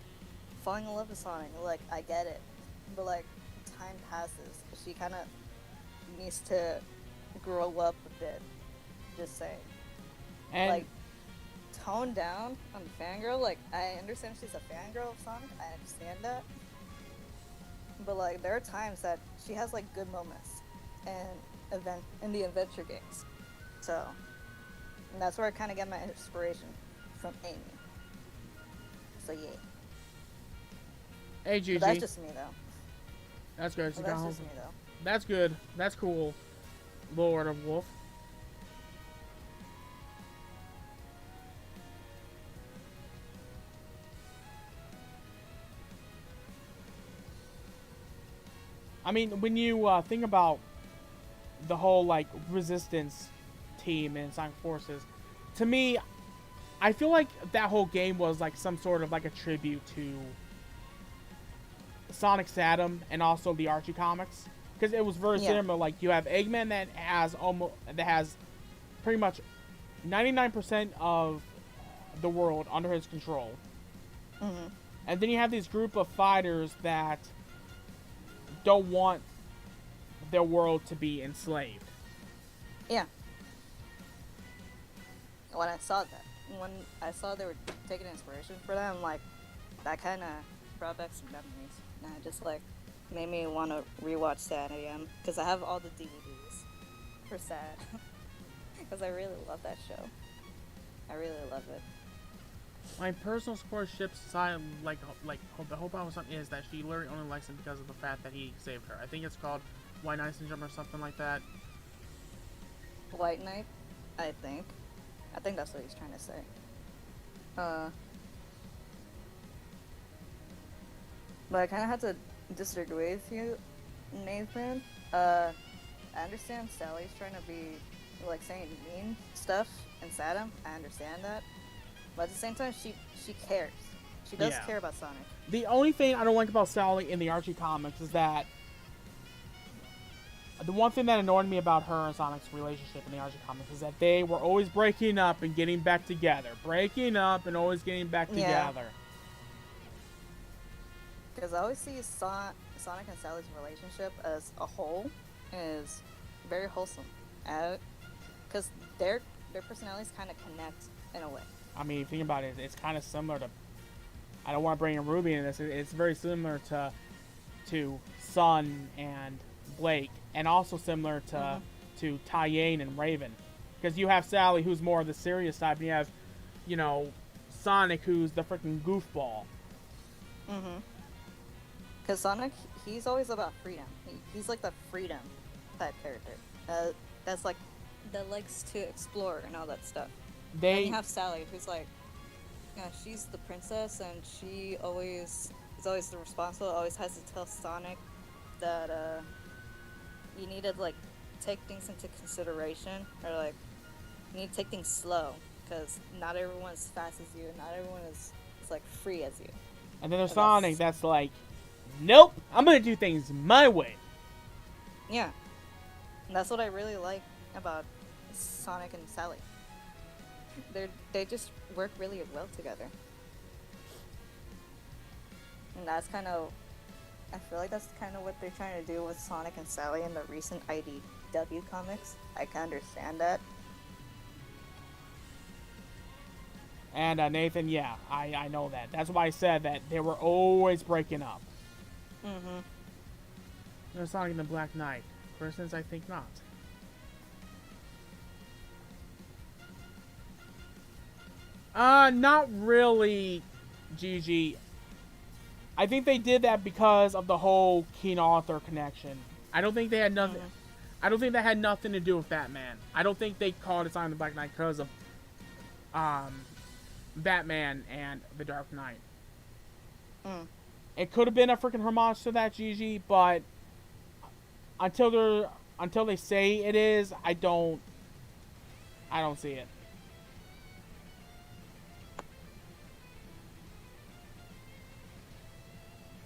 falling in love with Sonic. Like, I get it, but like time passes. She kind of needs to grow up a bit. Just saying. And Like, tone down on the fangirl. Like, I understand she's a fangirl of Sonic. I understand that. But like, there are times that she has like good moments in the adventure games. So, and that's where I kind of get my inspiration from Amy. So yeah. hey, GG. But that's just me though. That's good. Well, that's just me though. That's good. That's cool, Lord of Wolf. I mean, when you think about the whole, like, Resistance team in Sonic Forces, to me, I feel like that whole game was, like, some sort of, like, a tribute to Sonic Saturn and also the Archie comics. Because it was very similar. Like, you have Eggman that has pretty much 99% of the world under his control. Mm-hmm. And then you have this group of fighters that don't want their world to be enslaved. Yeah. when I saw that, when I saw they were taking inspiration for that, I'm like, that kind of brought back some memories. And it just like made me want to rewatch Sad again because I have all the DVDs for Sad because I really love that show. I really love it. My personal support ship's side, the whole problem with something is that she literally only likes him because of the fact that he saved her. I think it's called White Knight Syndrome or something like that. White Knight, I think. I think that's what he's trying to say. But I kind of had to disagree with you, Nathan. I understand Sally's trying to be, like, saying mean stuff and Saddam. I understand that. But at the same time, she cares. She does care about Sonic. The only thing I don't like about Sally in the Archie comics is that the one thing that annoyed me about her and Sonic's relationship in the Archie comics is that they were always breaking up and getting back together. Breaking up and always getting back together. Because I always see Sonic and Sally's relationship as a whole is very wholesome. Because their personalities kind of connect in a way. I mean, if you think about it, it's kind of similar to... I don't want to bring in Ruby in this. It's very similar to Sun and Blake. And also similar to Tayane and Raven. Because you have Sally, who's more of the serious type. And you have, you know, Sonic, who's the freaking goofball. Mm-hmm. Because Sonic, he's always about freedom. He's like the freedom type character. That's like, that likes to explore and all that stuff. Then you have Sally, who's like, she's the princess, and she is always the responsible. Always has to tell Sonic that you need to like take things into consideration, or like you need to take things slow, because not everyone's as fast as you, and not everyone is like free as you. And then there's Sonic that's like, nope, I'm gonna do things my way. Yeah, and that's what I really like about Sonic and Sally. They just work really well together. And that's kind of... I feel like that's kind of what they're trying to do with Sonic and Sally in the recent IDW comics. I can understand that. And Nathan, yeah, I know that. That's why I said that they were always breaking up. Mm-hmm. There's Sonic and the Black Knight. For instance, I think not. Not really, GG. I think they did that because of the whole King Arthur connection. I don't think they had nothing. I don't think that had nothing to do with Batman. I don't think they called it Sonic the Black Knight because of Batman and the Dark Knight. It could have been a freaking homage to that, GG, but until they say it is, I don't see it.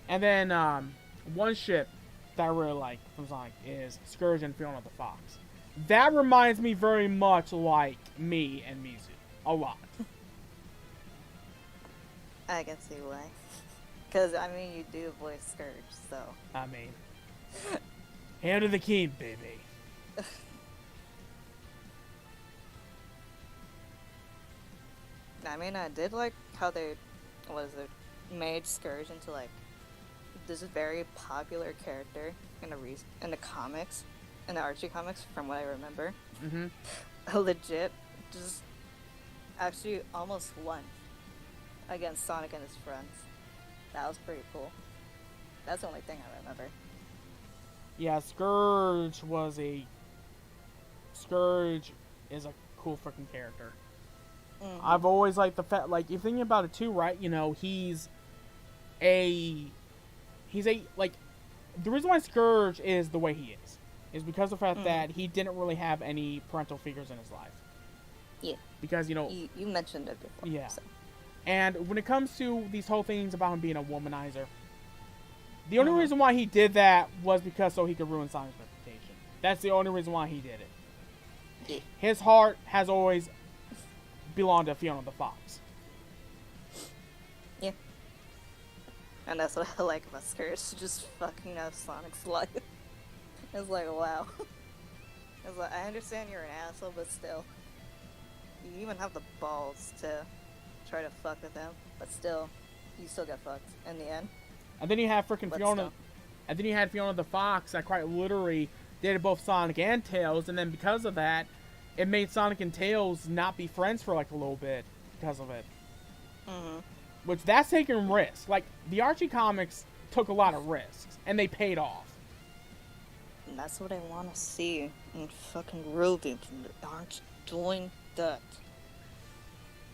And then one ship that I really like from Sonic is Scourge and Fiona the Fox. That reminds me very much like me and Mizu. A lot. I can see why. Because, I mean, you do voice Scourge, so... I mean... hand of the king, baby. I mean, I did like how they... made Scourge into, like... this very popular character in the comics, in the Archie comics, from what I remember. Mm-hmm. Legit, just actually almost won against Sonic and his friends. That was pretty cool. That's the only thing I remember. Yeah, Scourge is a cool freaking character. Mm-hmm. I've always liked the fact, like, you're thinking about it too, right? You know, he's a, like, the reason why Scourge is the way he is because of the fact that he didn't really have any parental figures in his life. Yeah. Because, you know... You mentioned it before. Yeah. So. And when it comes to these whole things about him being a womanizer, the only reason why he did that was because so he could ruin Sonic's reputation. That's the only reason why he did it. Yeah. His heart has always belonged to Fiona the Fox. Yeah. And that's what I like about Scourge, just fucking up Sonic's life. It's like, wow. It's like, I understand you're an asshole, but still. You even have the balls to try to fuck with him, but still, you still get fucked in the end. And then you have freaking But Fiona. still. And then you had Fiona the Fox that quite literally dated both Sonic and Tails, and then because of that, it made Sonic and Tails not be friends for like a little bit because of it. Mm-hmm. Which that's taking risks. Like the Archie comics took a lot of risks, and they paid off. And that's what I want to see in fucking Ruby. They aren't doing that.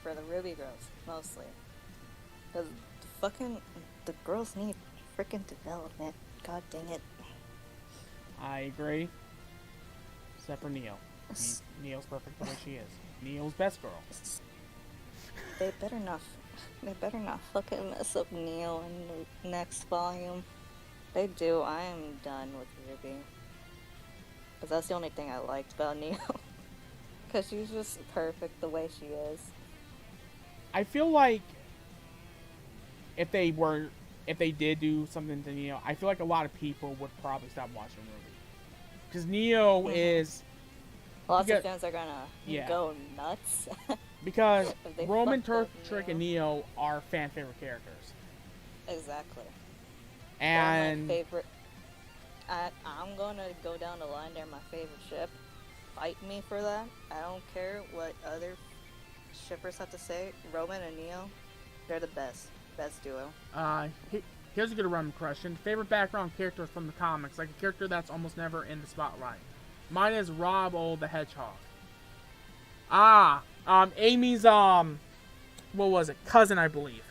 For the Ruby girls, mostly. Because the girls need freaking development. God dang it. I agree. Except for Neo. Neo's perfect the way she is. Neo's best girl. They better not fucking mess up Neo in the next volume. They do, I am done with Ruby. Because that's the only thing I liked about Neo. Because she's just perfect the way she is. I feel like if they did do something to Neo, I feel like a lot of people would probably stop watching Ruby. Because Neo is... Lots got- of fans are gonna Yeah. go nuts. Because If they Roman, fucked up Trick, and Neo are fan favorite characters. Exactly. And... They're my favorite. I'm gonna go down the line. They're my favorite ship. Fight me for that. I don't care what other shippers have to say. Roman and Neo, they're the best duo. Here's a good random question. Favorite background character from the comics, like a character that's almost never in the spotlight. Mine is Rob-O the Hedgehog. Amy's, what was it? Cousin, I believe.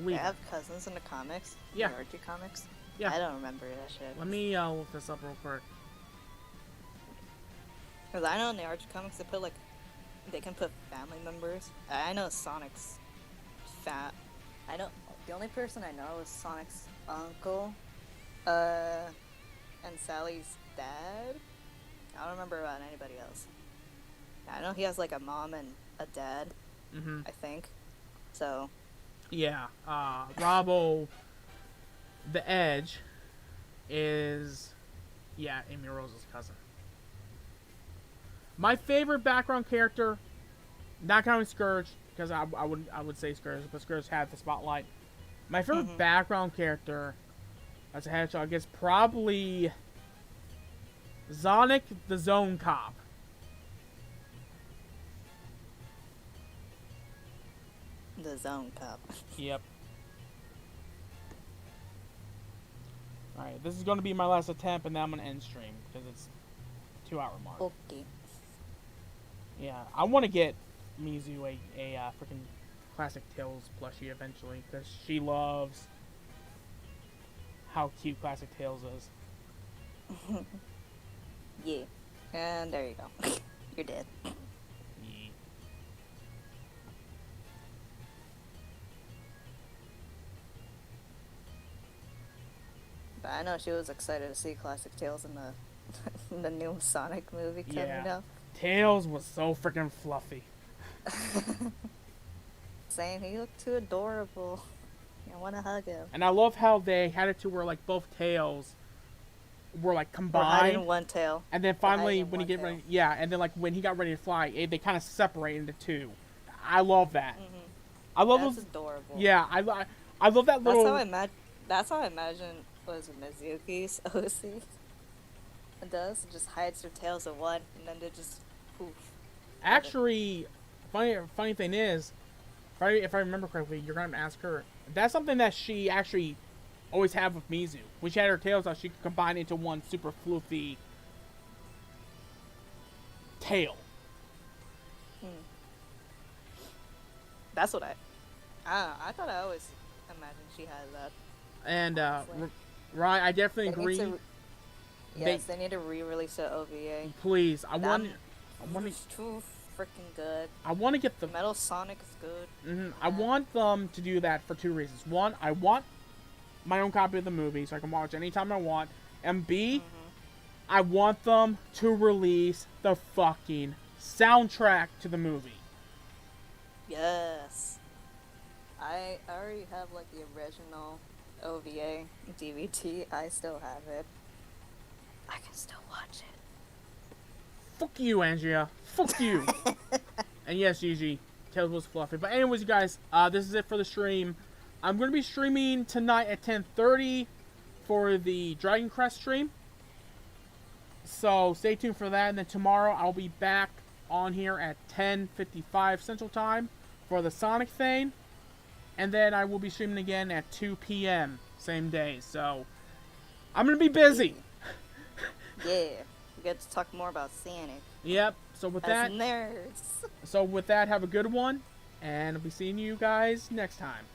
They have cousins in the comics. Yeah. The Archie comics. Yeah. I don't remember that shit. Let me look this up real quick. Cause I know in the Archie comics they can put family members. I know Sonic's fat. I know the only person I know is Sonic's uncle, and Sally's dad. I don't remember about anybody else. I know he has like a mom and a dad. Mm-hmm. I think. So. Yeah. Rob-O the Edge is, yeah, Amy Rose's cousin. My favorite background character, not counting Scourge, because I would say Scourge, but Scourge had the spotlight. My favorite background character as a hedgehog is probably Sonic the Zone Cop. The Zone Cop. Yep. Alright, this is going to be my last attempt, and then I'm going to end stream, because it's 2-hour mark. Okay. Yeah, I want to get Mizu a freaking classic Tails plushie eventually, because she loves how cute classic Tails is. Yeah. And there you go. You're dead. Yeah. But I know she was excited to see Classic Tales in the in the new Sonic movie coming Yeah. up. Tails was so freaking fluffy. Saying he looked too adorable. I want to hug him. And I love how they had it to where like both Tails were like We're hiding combined. one tail. And then finally, hiding when he one get tail. ready, yeah, and then like when he got ready to fly, they kind of separate into two. I love that. I love That's those. adorable. Yeah, I love that little. That's how I imagine was Mizuki's OC. It does. It just hides their tails in one, and then they just poof. Actually, funny thing is, if I remember correctly, you're gonna ask her. That's something that she actually always had with Mizu. When she had her tails out, she could combine into one super floofy tail. That's what I thought I always imagined she had that. And Honestly. right, I definitely They need agree. to Yes, they need to re-release the OVA. Please, I want It's too freaking good. I want to get the. Metal Sonic is good. I want them to do that for two reasons. One, I want my own copy of the movie so I can watch anytime I want. And B, I want them to release the fucking soundtrack to the movie. Yes. I already have like the original OVA DVD. I still have it. I can still watch it. Fuck you, Andrea. Fuck you. And yes, Gigi, Tails was fluffy. But anyways, you guys, this is it for the stream. I'm going to be streaming tonight at 10:30 for the Dragon Crest stream. So stay tuned for that. And then tomorrow I'll be back on here at 10:55 Central Time for the Sonic thing. And then I will be streaming again at 2 p.m. same day. So I'm going to be busy. Yeah, we get to talk more about Sonic. Yep. So with that, As nerds. have a good one. And I'll be seeing you guys next time.